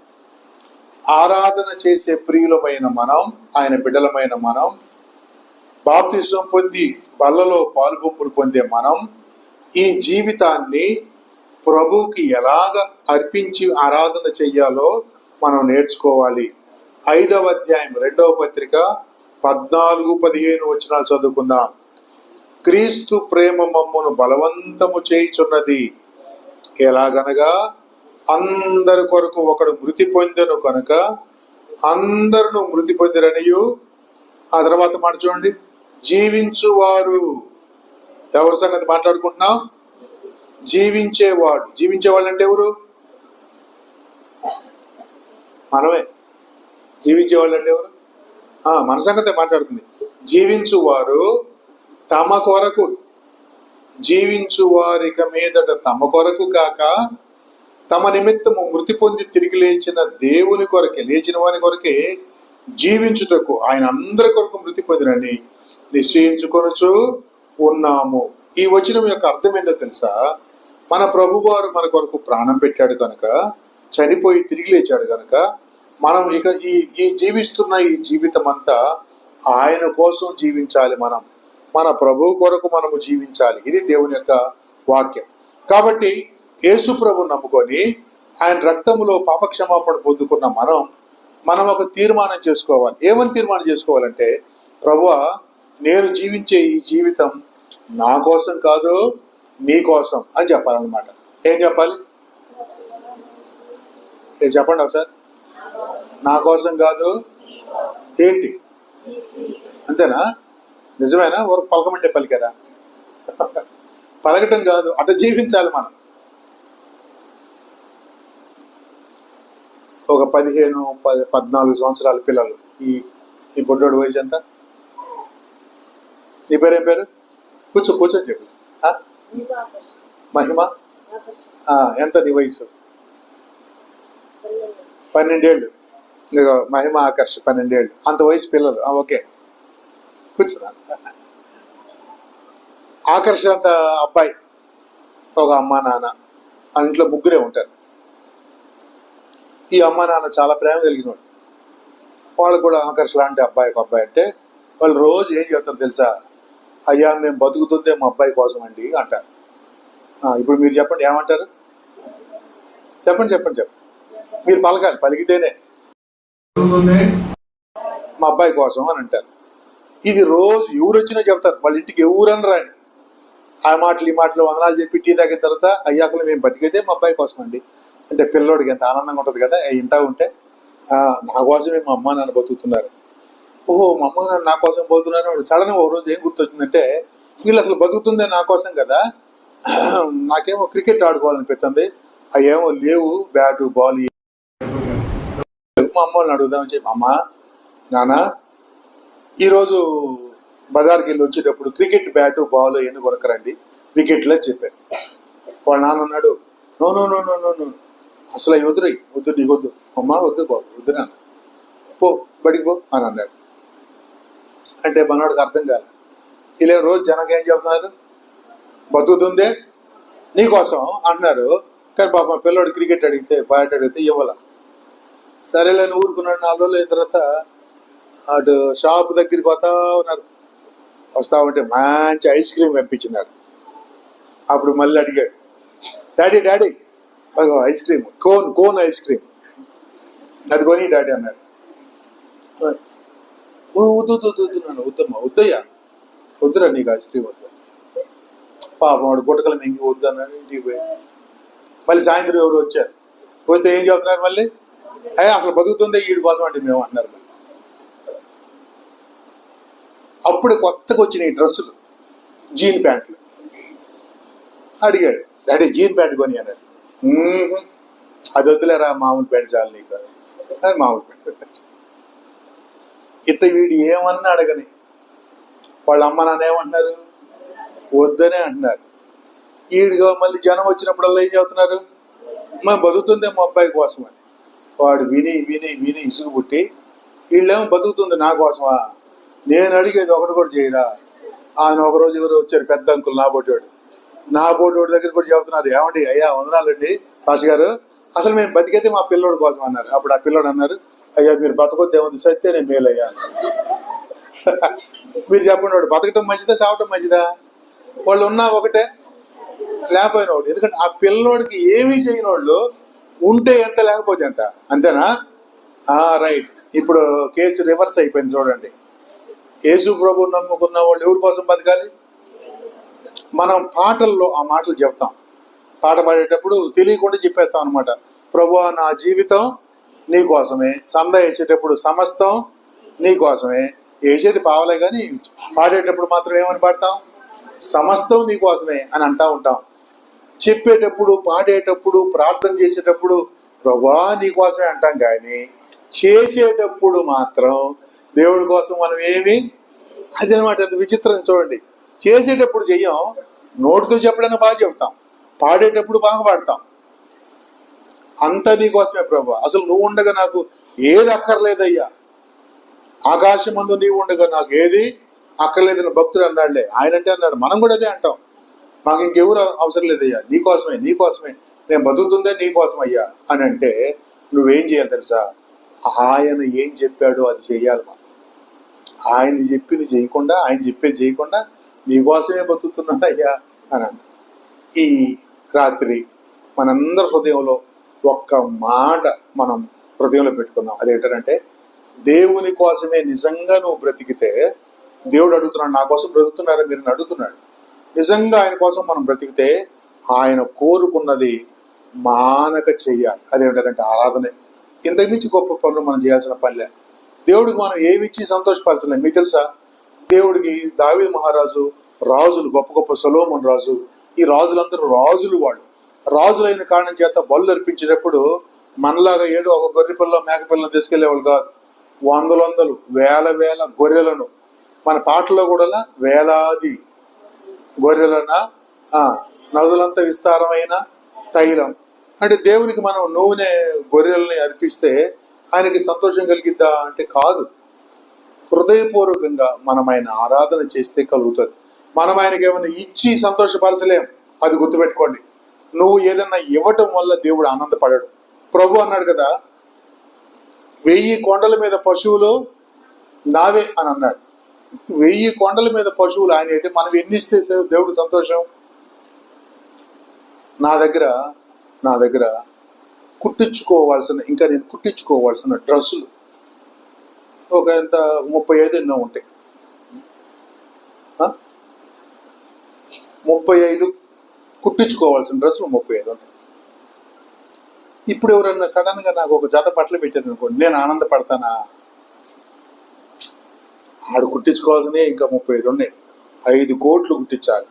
A: ఆరాధన చేసే ప్రియులమైన మనం, ఆయన బిడ్డలమైన మనం, బాప్తిసం పొంది బల్లలో పాలుగుంపులు పొందే మనం ఈ జీవితాన్ని ప్రభువుకి ఎలాగ అర్పించి ఆరాధన చెయ్యాలో మనం నేర్చుకోవాలి. 5వ అధ్యాయం 2వ పత్రిక 14-15 వచనాలు చదువుకుందాం. క్రీస్తు ప్రేమ మమ్మును బలవంతము చేయుచున్నది. ఎలాగనగా అందరి కొరకు ఒకడు మృతి పొందెను కనుక అందరూ మృతి పొందిరనియు. ఆ తర్వాత మాట చూడండి, జీవించువారు. ఎవరి సంగతి మాట్లాడుకుంటున్నాం? జీవించేవాడు. జీవించేవాళ్ళు అంటే ఎవరు? మనమే. జీవించేవాళ్ళు అంటే ఎవరు? మన సంగతే మాట్లాడుతుంది. జీవించువారు తమ కొరకు, జీవించువారిక మీదట తమ కొరకు కాక తమ నిమిత్తము మృతి పొంది తిరిగి లేచిన దేవుని కొరకే, లేచిన వాని కొరకే జీవించుటకు ఆయన అందరి కొరకు మృతి పొందినని నిశ్చయించుకొనుచు ఉన్నాము. ఈ వచనం యొక్క అర్థం ఏంటో తెలుసా? మన ప్రభువారు మన కొరకు ప్రాణం పెట్టాడు కనుక, చనిపోయి తిరిగి లేచాడు కనుక మనం ఇక ఈ జీవిస్తున్న ఈ జీవితం అంతా ఆయన కోసం జీవించాలి. మన ప్రభువు కొరకు మనము జీవించాలి. ఇది దేవుని యొక్క వాక్యం. కాబట్టి యేసు ప్రభు నమ్ముకొని ఆయన రక్తములో పాపక్షమాపణ పొందుకున్న మనం ఒక తీర్మానం చేసుకోవాలి. ఏమని తీర్మానం చేసుకోవాలంటే, ప్రభువా, నేను జీవించే ఈ జీవితం నా కోసం కాదు, నీ కోసం అని చెప్పాలన్నమాట. ఏం చెప్పాలి? చెప్పండి ఒకసారి. నా కోసం కాదు, ఏంటి? అంతేనా? నిజమేనా? ఊరు పలకమంటే పలికారా? పలకటం కాదు, అటు జీవించాలి మనం. ఒక 15-14 సంవత్సరాల పిల్లలు. ఈ బొడ్డోడు వయసు ఎంత? నీ పేరేం పేరు? కూర్చొని చెప్పు. మహిమ. ఎంత నీ వయసు? 12 ఏళ్ళు. మహిమ ఆకర్ష్ 12 ఏళ్ళు. అంత వయసు పిల్లలు. ఓకే, కూర్చున్నా. ఆకర్ష అంత అబ్బాయి, ఒక అమ్మా నాన్న, ఆ ఇంట్లో ముగ్గురే ఉంటారు. ఈ అమ్మా నాన్న చాలా ప్రేమ కలిగిన వాడు. వాళ్ళు కూడా ఆకర్ష లాంటి ఒక అబ్బాయి అంటే వాళ్ళు రోజు ఏం చెప్తారు తెలుసా? అయ్యా, మేము బతుకుతుందే మా అబ్బాయి కోసం అండి అంటారు. ఇప్పుడు మీరు చెప్పండి, ఏమంటారు? చెప్పండి. మీరు పలకాలి, పలికితేనే మా అబ్బాయి కోసం అని అంటారు. ఇది రోజు ఎవరు వచ్చినా చెప్తారు. వాళ్ళ ఇంటికి ఎవరని రాని ఆ మాటలు ఈ మాటలు వందనాలు చెప్పి టీ తాగిన తర్వాత, అయ్యా అసలు మేము బతికితే మా అబ్బాయి కోసం అండి అంటే పిల్లోడికి ఎంత ఆనందంగా ఉంటుంది కదా. ఇంటా ఉంటే నా కోసమే మా అమ్మ నాన్న బతుకుతున్నారు. ఓహో, మా అమ్మ నాన్న నా కోసం బతుకుతున్నారు. సడన్ ఓ రోజు ఏం గుర్తొచ్చిందంటే, వీళ్ళు అసలు బతుకుతుందే నా కోసం కదా. నాకేమో క్రికెట్ ఆడుకోవాలనిపిస్తుంది, అవేమో లేవు బ్యాటు బాల్. మా అమ్మ వాళ్ళని అడుగుదామని చెప్పి, అమ్మ నాన్న ఈరోజు బజార్కి వెళ్ళి వచ్చేటప్పుడు క్రికెట్ బ్యాటు బాల్ ఎన్ని కొనకరండి వికెట్లో చెప్పారు. వాళ్ళ నాన్న అన్నాడు, no no no no no no అసలు అవి వద్దు నీకు వద్దు అమ్మ, వద్దు బాబు, వద్దు నాన్న, పో బడికి పో అని అన్నాడు. అంటే మనవాడికి అర్థం కాలే. ఇలా రోజు జనానికి ఏం చెప్తున్నారు? బతుకుతుందే నీకోసం అన్నారు. కానీ పాప పిల్లోడు క్రికెట్ అడిగితే బ్యాట్ అడిగితే ఇవ్వాల. సరేలేని ఊరుకున్నాడు. 4 రోజులు అయిన తర్వాత అటు షాప్ దగ్గరికి పోతా ఉన్నారు. వస్తా ఉంటే మంచి ఐస్ క్రీమ్ పంపించినాడు. అప్పుడు మళ్ళీ అడిగాడు, డాడీ అదో ice cream, cone ice cream, అది కొని డాడీ అన్నాడు. వద్దు వద్దయ్యా, వద్దురా నీకు ఐస్ క్రీమ్ వద్దు. పాపం వాడు గుట్టకలు మింగి వద్దు అన్నాడు. ఇంటికి పోయి మళ్ళీ సాయంత్రం ఎవరు వచ్చారు. వస్తే ఏం చెప్తున్నారు మళ్ళీ? అసలు బతుకుతుందే వీడి కోసం అంటే మేము అన్నారు. మళ్ళీ అప్పుడు కొత్తగా వచ్చిన ఈ డ్రెస్సులు, జీన్ ప్యాంట్లు. అడిగాడు, డాడీ జీన్ ప్యాంట్ కొని అన్నాడు. అది వద్దులేరా, మామూలు ప్యాంట్ చాలు నీకు. అది మామూలు ప్యాంట్. ఇట్లా వీడు ఏమన్నా అడగని వాళ్ళ అమ్మ నాన్న ఏమంటున్నారు? వద్దనే అంటున్నారు. వీడిగా మళ్ళీ జనం వచ్చినప్పుడల్లా ఏం చెబుతున్నారు? మేము బతుకుతుందే మా అబ్బాయి కోసం అని. వాడు విని విని విని ఇసుగు పుట్టి, వీళ్ళేమో బతుకుతుంది నా కోసమా, నేను అడిగేది ఒకటి కూడా చేయరా. ఆయన ఒకరోజు ఎవరు వచ్చారు, పెద్ద అంకులు, నా బోటోడి దగ్గర కూడా చెబుతున్నారు, ఏమండి అయ్యా వందనాలండి పాస్ గారు, అసలు మేము బతికైతే మా పిల్లోడి కోసం అన్నారు. అప్పుడు ఆ పిల్లోడు అన్నారు, అయ్యా మీరు బతకొద్దేమో సరితే నేను మేలయ్యా అన్నారు. మీరు చెప్పండి, వాడు బతకటం మంచిదా సావటం మంచిదా? వాళ్ళు ఉన్నా ఒకటే, లేకపోయిన ఒకటి. ఎందుకంటే ఆ పిల్లోడికి ఏమీ చేయని వాళ్ళు ఉంటే ఎంత, లేకపోతే ఎంత. అంతేనా? రైట్. ఇప్పుడు కేసు రివర్స్ అయిపోయింది చూడండి. యేసు ప్రభు నమ్ముకున్న వాళ్ళు ఎవరి కోసం బతకాలి? మనం పాటల్లో ఆ మాటలు చెప్తాం. పాట పాడేటప్పుడు తెలియకుండా చెప్పేస్తాం అనమాట. ప్రభువా నా జీవితం నీకోసమే, చందా వేసేటప్పుడు సమస్తం నీకోసమే. వేసేది పావలే కానీ పాడేటప్పుడు మాత్రం ఏమని పాడతాం? సమస్తం నీకోసమే అని అంటా ఉంటాం. చెప్పేటప్పుడు, పాడేటప్పుడు, ప్రార్థన చేసేటప్పుడు ప్రభువా నీకోసమే అంటాం, కానీ చేసేటప్పుడు మాత్రం దేవుడి కోసం మనం ఏమి, అది అనమాట. అది విచిత్రం చూడండి. చేసేటప్పుడు చెయ్యం, నోటితో చెప్పడానికి బాగా చెప్తాం, పాడేటప్పుడు బాగా పాడతాం. అంతా నీకోసమే ప్రభు, అసలు నువ్వు ఉండగా నాకు ఏది అక్కర్లేదయ్యా, ఆకాశమందు నీవు ఉండగా నాకు ఏది అక్కర్లేదని భక్తుడు అన్నాడులే. ఆయన అంటే అన్నాడు, మనం కూడా అదే అంటాం. మాకు ఇంకెవరు అవసరం లేదయ్యా, నీకోసమే, నీకోసమే, నేను బతుకుతుందే నీకోసమయ్యా అని అంటే నువ్వేం చేయాలి తెలుసా? ఆయన ఏం చెప్పాడో అది చెయ్యాలి. మనం ఆయన చెప్పింది చేయకుండా, ఆయన చెప్పేది చేయకుండా నీకోసమే బతుకుతున్నాడు అయ్యా అని అంట. ఈ రాత్రి మనందరి హృదయంలో ఒక్క మాట మనం హృదయంలో పెట్టుకుందాం. అదేంటంటే, దేవుని కోసమే నిజంగా నువ్వు బ్రతికితే, దేవుడు అడుగుతున్నాడు, నా కోసం బ్రతుకుతున్నారని మీరు అడుగుతున్నాడు. నిజంగా ఆయన కోసం మనం బ్రతికితే ఆయన కోరుకున్నది మానక చెయ్యాలి. అదేంటంటే ఆరాధనే. ఇంతకుమించి గొప్ప పనులు మనం చేయాల్సిన పనిలే. దేవుడికి మనం ఏమిచ్చి సంతోషపరచలేం. మీకు తెలుసా, దేవుడికి దావీదు మహారాజు, రాజులు గొప్ప గొప్ప సొలొమోను రాజు, ఈ రాజులందరూ రాజులు. వాళ్ళు రాజులైన కారణం చేత బలు అర్పించేటప్పుడు మనలాగా ఏదో ఒక గొర్రె పిల్ల మేక పిల్లని తీసుకెళ్లేవాళ్ళు కాదు. వందలు వేల వేల గొర్రెలను, మన పాటలో కూడా వేలాది గొర్రెలన నదులంతా విస్తారమైన తైలం. అంటే దేవునికి మనం నూనె గొర్రెల్ని అర్పిస్తే ఆయనకి సంతోషం కలిగిద్దా అంటే కాదు. హృదయపూర్వకంగా మనం ఆయన ఆరాధన చేస్తే కలుగుతుంది. మనం ఆయనకి ఏమైనా ఇచ్చి సంతోషపరచలేం, అది గుర్తుపెట్టుకోండి. నువ్వు ఏదన్నా ఇవ్వటం వల్ల దేవుడు ఆనందపడాడు. ప్రభు అన్నాడు కదా, 1000 కొండల మీద పశువులు నావే అని అన్నాడు. 1000 కొండల మీద పశువులు ఆయన అయితే మనం ఎన్ని ఇస్తే దేవుడు సంతోషం? నా దగ్గర కుట్టించుకోవాల్సిన, ఇంకా నేను కుట్టించుకోవాల్సిన డ్రెస్సులు ఒక ఎంత 35 ఎన్నో ఉంటాయి. 35 కుట్టించుకోవాల్సిన డ్రెస్సులు 35 ఉంటాయి. ఇప్పుడు ఎవరన్నా సడన్ గా నాకు ఒక జత బట్టలు పెట్టారు అనుకోండి, నేను ఆనందపడతానా? ఆడు కుట్టించుకోవాల్సినవి ఇంకా 35 ఉన్నాయి. 5 కోట్లు కుట్టించాలి.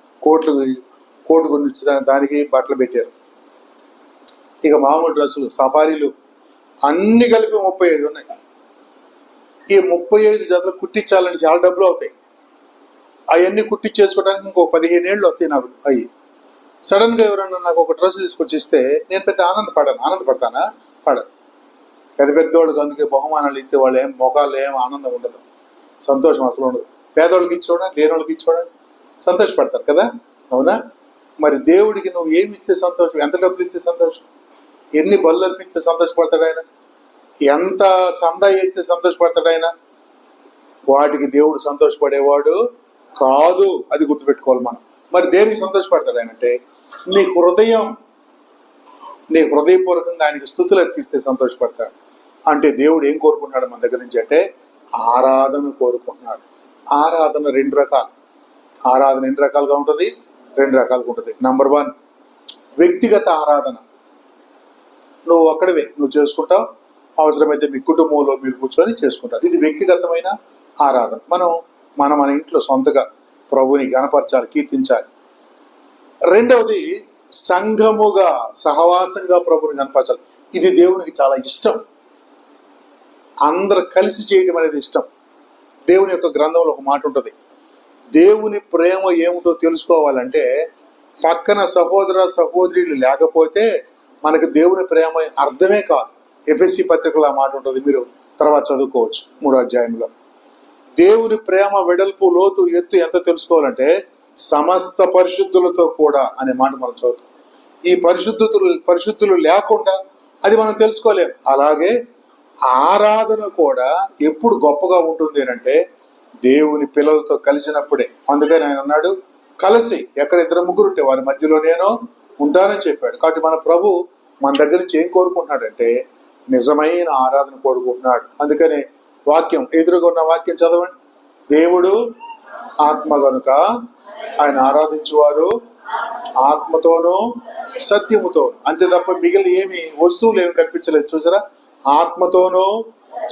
A: కోటు గురించి దానికి బట్టలు పెట్టారు. ఇక మామూలు డ్రెస్సులు, సఫారీలు అన్ని కలిపి 35 ఉన్నాయి. ఈ 35 జతలు కుట్టించాలని చాలా డబ్బులు అవుతాయి. అవన్నీ కుట్టించేసుకోవడానికి ఇంకో 15 ఏళ్ళు వస్తాయి నాకు. అవి సడన్ గా ఎవరన్నా నాకు ఒక డ్రెస్ తీసుకొచ్చి ఇస్తే నేను పెద్ద ఆనందపడతానా? పడను. పెద్దోళ్ళకి అందుకే బహుమానాలు ఇస్తే వాళ్ళు ఏం మొఖాలు ఏం ఆనందం ఉండదు, సంతోషం అసలు ఉండదు. పేదోళ్ళకి ఇచ్చుకోవడం, లేని వాళ్ళకి ఇచ్చుకోవడం సంతోషపడతారు కదా, అవునా? మరి దేవుడికి నువ్వు ఏమి ఇస్తే సంతోషం? ఎంత డబ్బులు ఇస్తే సంతోషం? ఎన్ని బళ్ళు అర్పిస్తే సంతోషపడతాడు ఆయన? ఎంత చందా వేస్తే సంతోషపడతాడు ఆయన? వాటికి దేవుడు సంతోషపడేవాడు కాదు, అది గుర్తుపెట్టుకోవాలి మనం. మరి దేనికి సంతోషపడతాడు ఆయన అంటే, నీ హృదయపూర్వకంగా ఆయనకి స్థుతులు అర్పిస్తే సంతోషపడతాడు. అంటే దేవుడు ఏం కోరుకుంటున్నాడు మన దగ్గర నుంచి అంటే ఆరాధన కోరుకుంటున్నాడు. ఆరాధన 2 రకాలు. ఆరాధన ఎన్ని రకాలుగా ఉంటుంది? 2 రకాలుగా ఉంటుంది. నంబర్ 1 వ్యక్తిగత ఆరాధన. నువ్వు ఒక్కడివే నువ్వు చేసుకుంటావు, అవసరమైతే మీ కుటుంబంలో మీరు కూర్చొని చేసుకుంటారు. ఇది వ్యక్తిగతమైన ఆరాధన. మన ఇంట్లో సొంతగా ప్రభుని గణపరచాలి, కీర్తించాలి. రెండవది సంఘముగా, సహవాసంగా ప్రభుని గణపరచాలి. ఇది దేవునికి చాలా ఇష్టం. అందరు కలిసి చేయడం అనేది ఇష్టం. దేవుని యొక్క గ్రంథంలో ఒక మాట ఉంటుంది, దేవుని ప్రేమ ఏమిటో తెలుసుకోవాలంటే పక్కన సహోదర సహోదరులు లేకపోతే మనకు దేవుని ప్రేమ అర్థమే కాదు. ఎఫెసీ పత్రికలో ఆ మాట ఉంటుంది, మీరు తర్వాత చదువుకోవచ్చు 3వ అధ్యాయంలో. దేవుని ప్రేమ వెడల్పు, లోతు, ఎత్తు ఎంత తెలుసుకోవాలంటే సమస్త పరిశుద్ధులతో కూడా అనే మాట మనం చదువుతాం. ఈ పరిశుద్ధులు లేకుండా అది మనం తెలుసుకోలేం. అలాగే ఆరాధన కూడా ఎప్పుడు గొప్పగా ఉంటుంది అంటే దేవుని పిల్లలతో కలిసినప్పుడే. అందుకని ఆయన అన్నాడు, కలిసి ఎక్కడ 2-3 ఉంటే వారి మధ్యలో నేను ఉంటానని చెప్పాడు. కాబట్టి మన ప్రభు మన దగ్గర నుంచి ఏం కోరుకుంటున్నాడంటే నిజమైన ఆరాధన కోరుకుంటున్నాడు. అందుకని వాక్యం, ఎదురుగా ఉన్న వాక్యం చదవండి. దేవుడు ఆత్మ గనుక ఆయన ఆరాధించువారు ఆత్మతోనూ సత్యముతో, అంతే తప్ప మిగిలిన ఏమి వస్తువులు ఏమి కల్పించలేదు. చూసారా, ఆత్మతోనూ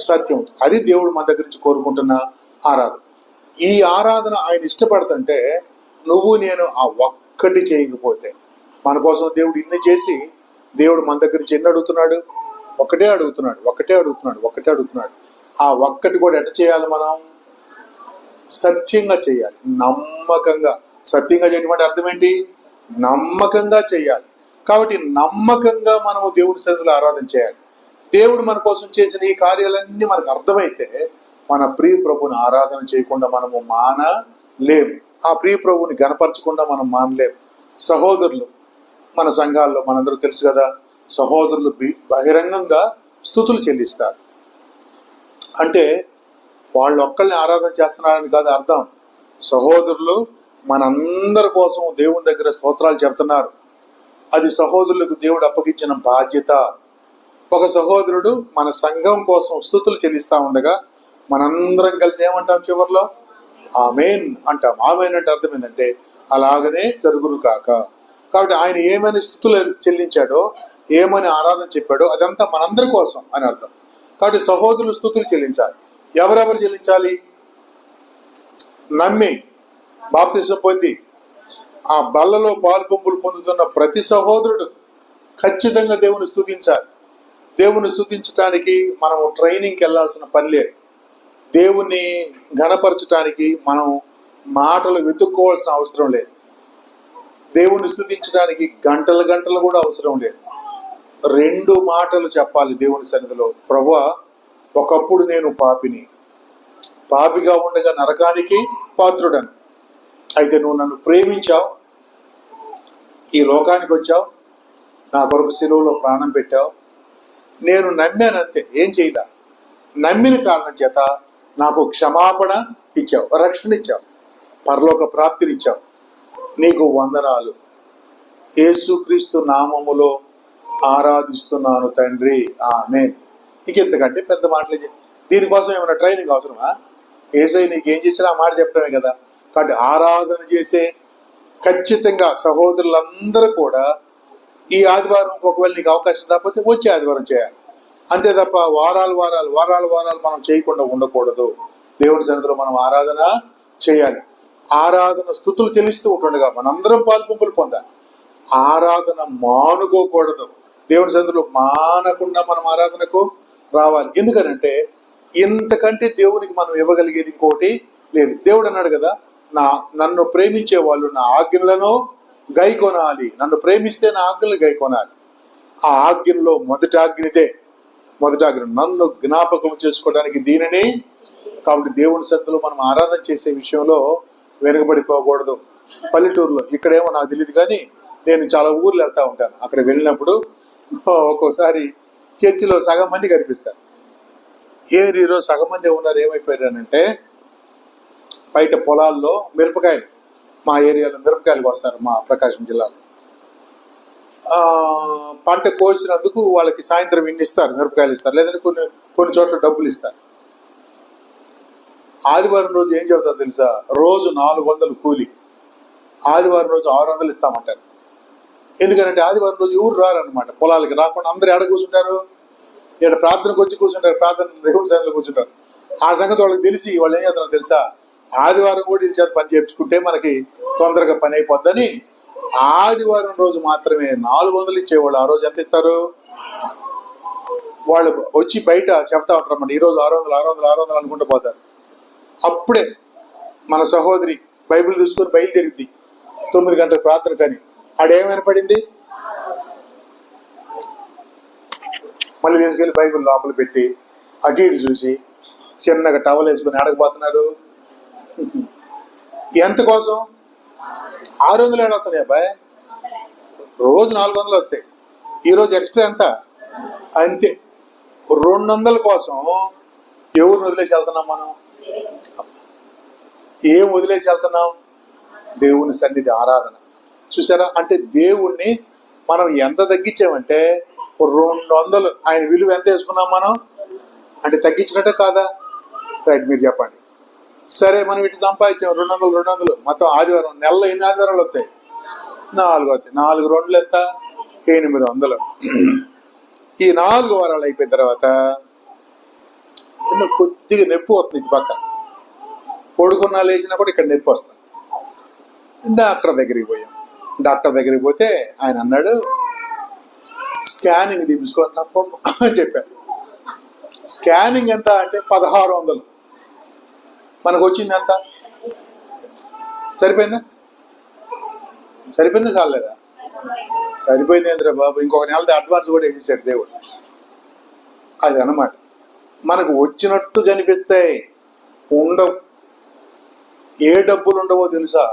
A: సత్యముతో. అది దేవుడు మన దగ్గర నుంచి కోరుకుంటున్న ఆరాధన. ఈ ఆరాధన ఆయన ఇష్టపడుతుంటే నువ్వు నేను ఆ ఒక్కటి చేయకపోతే, మన కోసం దేవుడు ఇన్ని చేసి దేవుడు మన దగ్గర నుంచి ఎన్ని అడుగుతున్నాడు? ఒకటే అడుగుతున్నాడు. ఆ ఒక్కటి కూడా ఎట్ట చేయాలి? మనం సత్యంగా చేయాలి, నమ్మకంగా. సత్యంగా చేయడం అర్థం ఏంటి? నమ్మకంగా చేయాలి. కాబట్టి నమ్మకంగా మనము దేవుడి సన్నిధిలో ఆరాధన చేయాలి. దేవుడు మన కోసం చేసిన ఈ కార్యాలన్నీ మనకు అర్థమైతే మన ప్రియ ప్రభుని ఆరాధన చేయకుండా మనము మానలేము. ఆ ప్రియ ప్రభుని గణపరచకుండా మనం మానలేము. సహోదరులు మన సంఘాల్లో మనందరూ తెలుసు కదా, సహోదరులు బహిరంగంగా స్తుతులు చెల్లిస్తారు. అంటే వాళ్ళు ఒక్కళ్ళని ఆరాధన చేస్తున్నారని కాదు అర్థం. సహోదరులు మనందరి కోసం దేవుని దగ్గర స్తోత్రాలు చెప్తున్నారు. అది సహోదరులకు దేవుడు అప్పగించిన బాధ్యత. ఒక సహోదరుడు మన సంఘం కోసం స్తుతులు చెల్లిస్తా ఉండగా మనందరం కలిసి ఏమంటాం? చివరిలో ఆమేన్ అంటాం. ఆమేన్ అంటే అర్థం ఏంటంటే అలాగనే జరుగును కాక. కాబట్టి ఆయన ఏమని స్తుతులు చెల్లించాడో, ఏమని ఆరాధన చెప్పాడో అదంతా మనందరి కోసం అని అర్థం. కాబట్టి సహోదరులు స్తుతులు చెల్లించాలి. ఎవరెవరు చెల్లించాలి? నమ్మి బాప్తిసం పొంది ఆ బల్లలో పాలు పంపులు పొందుతున్న ప్రతి సహోదరుడు ఖచ్చితంగా దేవుని స్తుతించాలి. దేవుని స్తుతించడానికి మనం ట్రైనింగ్కి వెళ్ళాల్సిన పని లేదు. దేవుణ్ణి ఘనపరచడానికి మనం మాటలు వెతుక్కోవాల్సిన అవసరం లేదు. దేవుణ్ణి స్తుతించడానికి గంటలు కూడా అవసరం లేదు. 2 మాటలు చెప్పాలి దేవుని సన్నిధిలో. ప్రభువా, ఒకప్పుడు నేను పాపిగా ఉండగా నరకానికి పాత్రుడను. అయితే నువ్వు నన్ను ప్రేమించావు, ఈ లోకానికి వచ్చావు, నా కొరకు శిలువలో ప్రాణం పెట్టావు. నేను నమ్మానంతే, ఏం చేయలే. నమ్మిన కారణం చేత నాకు క్షమాపణ ఇచ్చావు, రక్షణ ఇచ్చావు, పరలోక ప్రాప్తినిచ్చావు. నీకు వందనాలు. యేసుక్రీస్తు నామములో ఆరాధిస్తున్నాను తండ్రి, ఆమేన్. ఇంకెంతకంటే పెద్ద మాటలు. దీనికోసం ఏమైనా ట్రైనింగ్ అవసరమా? యేసయ్య నీకేం చేసినా ఆ మాట చెప్పడమే కదా. కాబట్టి ఆరాధన చేసే ఖచ్చితంగా సహోదరులందరూ కూడా ఈ ఆదివారం ఒకవేళ నీకు అవకాశం రాకపోతే వచ్చే ఆదివారం చేయాలి. అంతే తప్ప వారాలు మనం చేయకుండా ఉండకూడదు. దేవుని సన్నిధిలో మనం ఆరాధన చేయాలి. ఆరాధన స్తుతులు చెల్లిస్తూ ఉంటుండగా మనందరం పాల్పంపులు పొందాలి. ఆరాధన మానుకోకూడదు. దేవుని సన్నిధిలో మానకుండా మనం ఆరాధనకు రావాలి. ఎందుకనంటే ఇంతకంటే దేవునికి మనం ఇవ్వగలిగేది ఇంకోటి లేదు. దేవుడు అన్నాడు కదా, నన్ను ప్రేమించే వాళ్ళు నా ఆజ్ఞలను గైకొనాలి. నన్ను ప్రేమిస్తే నా ఆజ్ఞలు గైకొనాలి. ఆ ఆజ్ఞలో మొదటి ఆజ్ఞ నన్ను జ్ఞాపకం చేసుకోవడానికి దీనిని. కాబట్టి దేవుని సన్నిధిలో మనం ఆరాధన చేసే విషయంలో వెనుకబడిపోకూడదు. పల్లెటూరులో ఇక్కడేమో నాకు తెలియదు, కానీ నేను చాలా ఊర్లు వెళ్తా ఉంటాను. అక్కడ వెళ్ళినప్పుడు ఒక్కోసారి చర్చిలో సగం మంది కనిపిస్తారు. ఏరియాలో సగం మంది ఉన్నారు. ఏమైపోయారనంటే బయట పొలాల్లో మిరపకాయలు, మా ఏరియాలో మిరపకాయలకు వస్తారు. మా ప్రకాశం జిల్లాలో పంట కోసినందుకు వాళ్ళకి సాయంత్రం ఇన్ని ఇస్తారు, మిరపకాయలు ఇస్తారు, లేదంటే కొన్ని చోట్ల డబ్బులు ఇస్తారు. ఆదివారం రోజు ఏం చెబుతారు తెలుసా? రోజు 400 కూలి, ఆదివారం రోజు 600 ఇస్తామంటారు. ఎందుకంటే ఆదివారం రోజు ఎవరు రారనమాట. పొలాలకి రాకుండా అందరూ ఎక్కడ కూర్చుంటారు? ఇక్కడ ప్రార్థనకు వచ్చి కూర్చుంటారు, ప్రార్థన దేవుని సన్నిధిలో కూర్చుంటారు. ఆ సంగతి వాళ్ళకి తెలిసి వాళ్ళు ఏం చేస్తున్నారు తెలుసా? ఆదివారం కూడా వీళ్ళ చేత పని చేయించుకుంటే మనకి తొందరగా పని అయిపోద్దని ఆదివారం రోజు మాత్రమే 400 ఇచ్చేవాళ్ళు. ఆ రోజు ఎంత ఇస్తారు? వాళ్ళు వచ్చి బయట చెప్తా ఉంటారన్నమాట, ఈరోజు 600 అనుకుంటూ పోతారు. అప్పుడే మన సహోదరి బైబిల్ తీసుకొని బయలుదేరింది 9 గంటల ప్రార్థన. కానీ ఆడేమైనా పడింది, మళ్ళీ తీసుకెళ్ళి బైబిల్ లోపల పెట్టి అటు ఇటు చూసి చిన్నగా టవల్ వేసుకొని అడగబోతున్నారు. ఎంత కోసం? 600 ఏడవుతున్నాయి అబ్బాయి. రోజు 400 వస్తాయి. ఈరోజు ఎక్స్ట్రా ఎంత? అంతే. 200 కోసం ఎవరిని వదిలేసి వెళ్తున్నాం మనం? ఏం వదిలేసి వెళ్తున్నాం? దేవుని సన్నిధి ఆరాధన. చూసారా? అంటే దేవుణ్ణి మనం ఎంత తగ్గించామంటే 200. ఆయన విలువ ఎంత వేసుకున్నాం మనం? అంటే తగ్గించినట్టే కాదా? రైట్, మీరు చెప్పండి. సరే మనం ఇటు సంపాదించాం 200 మొత్తం ఆదివారం నెలలో ఎన్ని ఆదివారాలు వస్తాయి? 4 వస్తాయి. 4 2 ఎంత? 800. ఈ 4 వారాలు అయిపోయిన తర్వాత కొద్దిగా నొప్పి వస్తుంది ఇటు పక్క, పడుకున్నా లేచినా కూడా ఇక్కడ నొప్పి వస్తుంది. డాక్టర్ దగ్గరికి పోయాం. డాక్టర్ దగ్గరికి పోతే ఆయన అన్నాడు స్కానింగ్ తీపించుకోని చెప్పాడు. స్కానింగ్ ఎంత అంటే 1600. మనకు వచ్చింది ఎంత? సరిపోయిందా? చాలేదా? సరిపోయింది ఏంద్రా బాబు, ఇంకొక నెలది అడ్వాన్స్ కూడా వేసేసాడు దేవుడు. అది అన్నమాట. మనకు వచ్చినట్టు కనిపిస్తాయి, ఉండవు. ఏ డబ్బులు ఉండవో తెలుసా?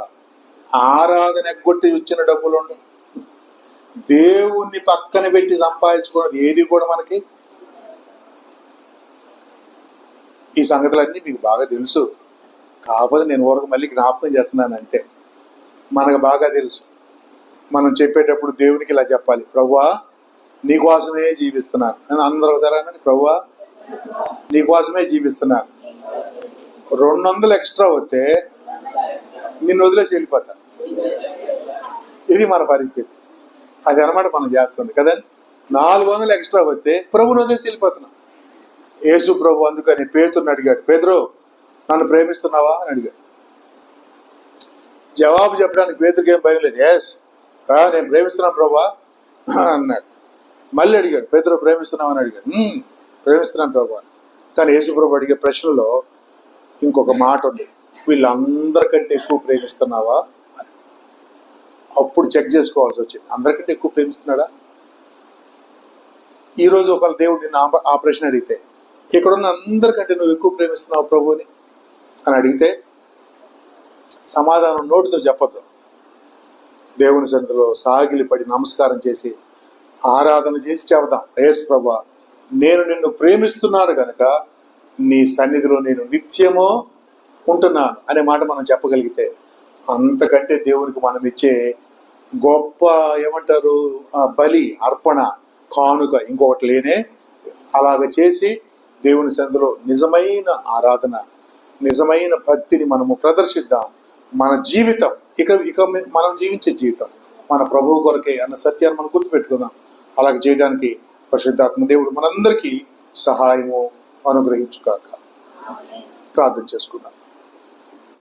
A: ఆరాధన ఎగ్గొట్టి వచ్చిన డబ్బులు ఉండవు. దేవుణ్ణి పక్కన పెట్టి సంపాదించుకున్నది ఏది కూడా మనకి. ఈ సంగతులన్నీ మీకు బాగా తెలుసు, కాకపోతే నేను ఊరకు మళ్ళీ జ్ఞాపకం చేస్తున్నాను అంతే. మనకు బాగా తెలుసు. మనం చెప్పేటప్పుడు దేవునికి ఇలా చెప్పాలి, ప్రభువా నీకోసమే జీవిస్తున్నాను అని అందరూ ఒకసారి అనండి. ప్రభువా నీకోసమే జీవిస్తున్నాను. 200 ఎక్స్ట్రా వస్తే నిన్ను వదిలేసి వెళ్ళిపోతా. ఇది మన పరిస్థితి. అది అనమాట మనం చేస్తుంది కదండి. 400 ఎక్స్ట్రా వస్తే ప్రభుని వదిలేసి వెళ్ళిపోతున్నాం. యేసు ప్రభు అందుకని పేతురుని అడిగాడు, పేతురు నన్ను ప్రేమిస్తున్నావా అని అడిగాడు. జవాబు చెప్పడానికి పేతురుకి ఏం భయం లేదు. ఎస్ నేను ప్రేమిస్తున్నాను ప్రభా అన్నాడు. మళ్ళీ అడిగాడు, పేతురు ప్రేమిస్తున్నావా అని అడిగాడు. ప్రేమిస్తున్నాను ప్రభా. కానీ యేసు ప్రభు అడిగే ప్రశ్నలో ఇంకొక మాట ఉంది, వీళ్ళందరికంటే ఎక్కువ ప్రేమిస్తున్నావా అని. అప్పుడు చెక్ చేసుకోవాల్సి వచ్చింది, అందరికంటే ఎక్కువ ప్రేమిస్తున్నాడా? ఈరోజు ఒకవేళ దేవుడు నిన్ను ఆ ప్రశ్న అడిగితే, ఇక్కడున్న అందరికంటే నువ్వు ఎక్కువ ప్రేమిస్తున్నావు ప్రభుని అని అడిగితే సమాధానం నోటితో చెప్పొద్దు. దేవుని సన్నిధిలో సాగిలిపడి నమస్కారం చేసి ఆరాధన చేసి చెబుదాం, యేసు ప్రభువా నేను నిన్ను ప్రేమిస్తున్నాను కనుక నీ సన్నిధిలో నేను నిత్యము ఉంటున్నాను అనే మాట మనం చెప్పగలిగితే, అంతకంటే దేవునికి మనం ఇచ్చే గొప్ప ఏమంటారు బలి, అర్పణ, కానుక ఇంకొకటి లేనే. అలాగ చేసి దేవుని సన్నిధిలో నిజమైన ఆరాధన, నిజమైన భక్తిని మనము ప్రదర్శిద్దాం. మన జీవితం ఇక మనం జీవించే జీవితం మన ప్రభువు కొరకే అన్న సత్యాన్ని మనం గుర్తుపెట్టుకుందాం. అలాగే చేయడానికి పరిశుద్ధాత్మ దేవుడు మనందరికీ సహాయము అనుగ్రహించుగాక. ప్రార్థన చేసుకుందాం.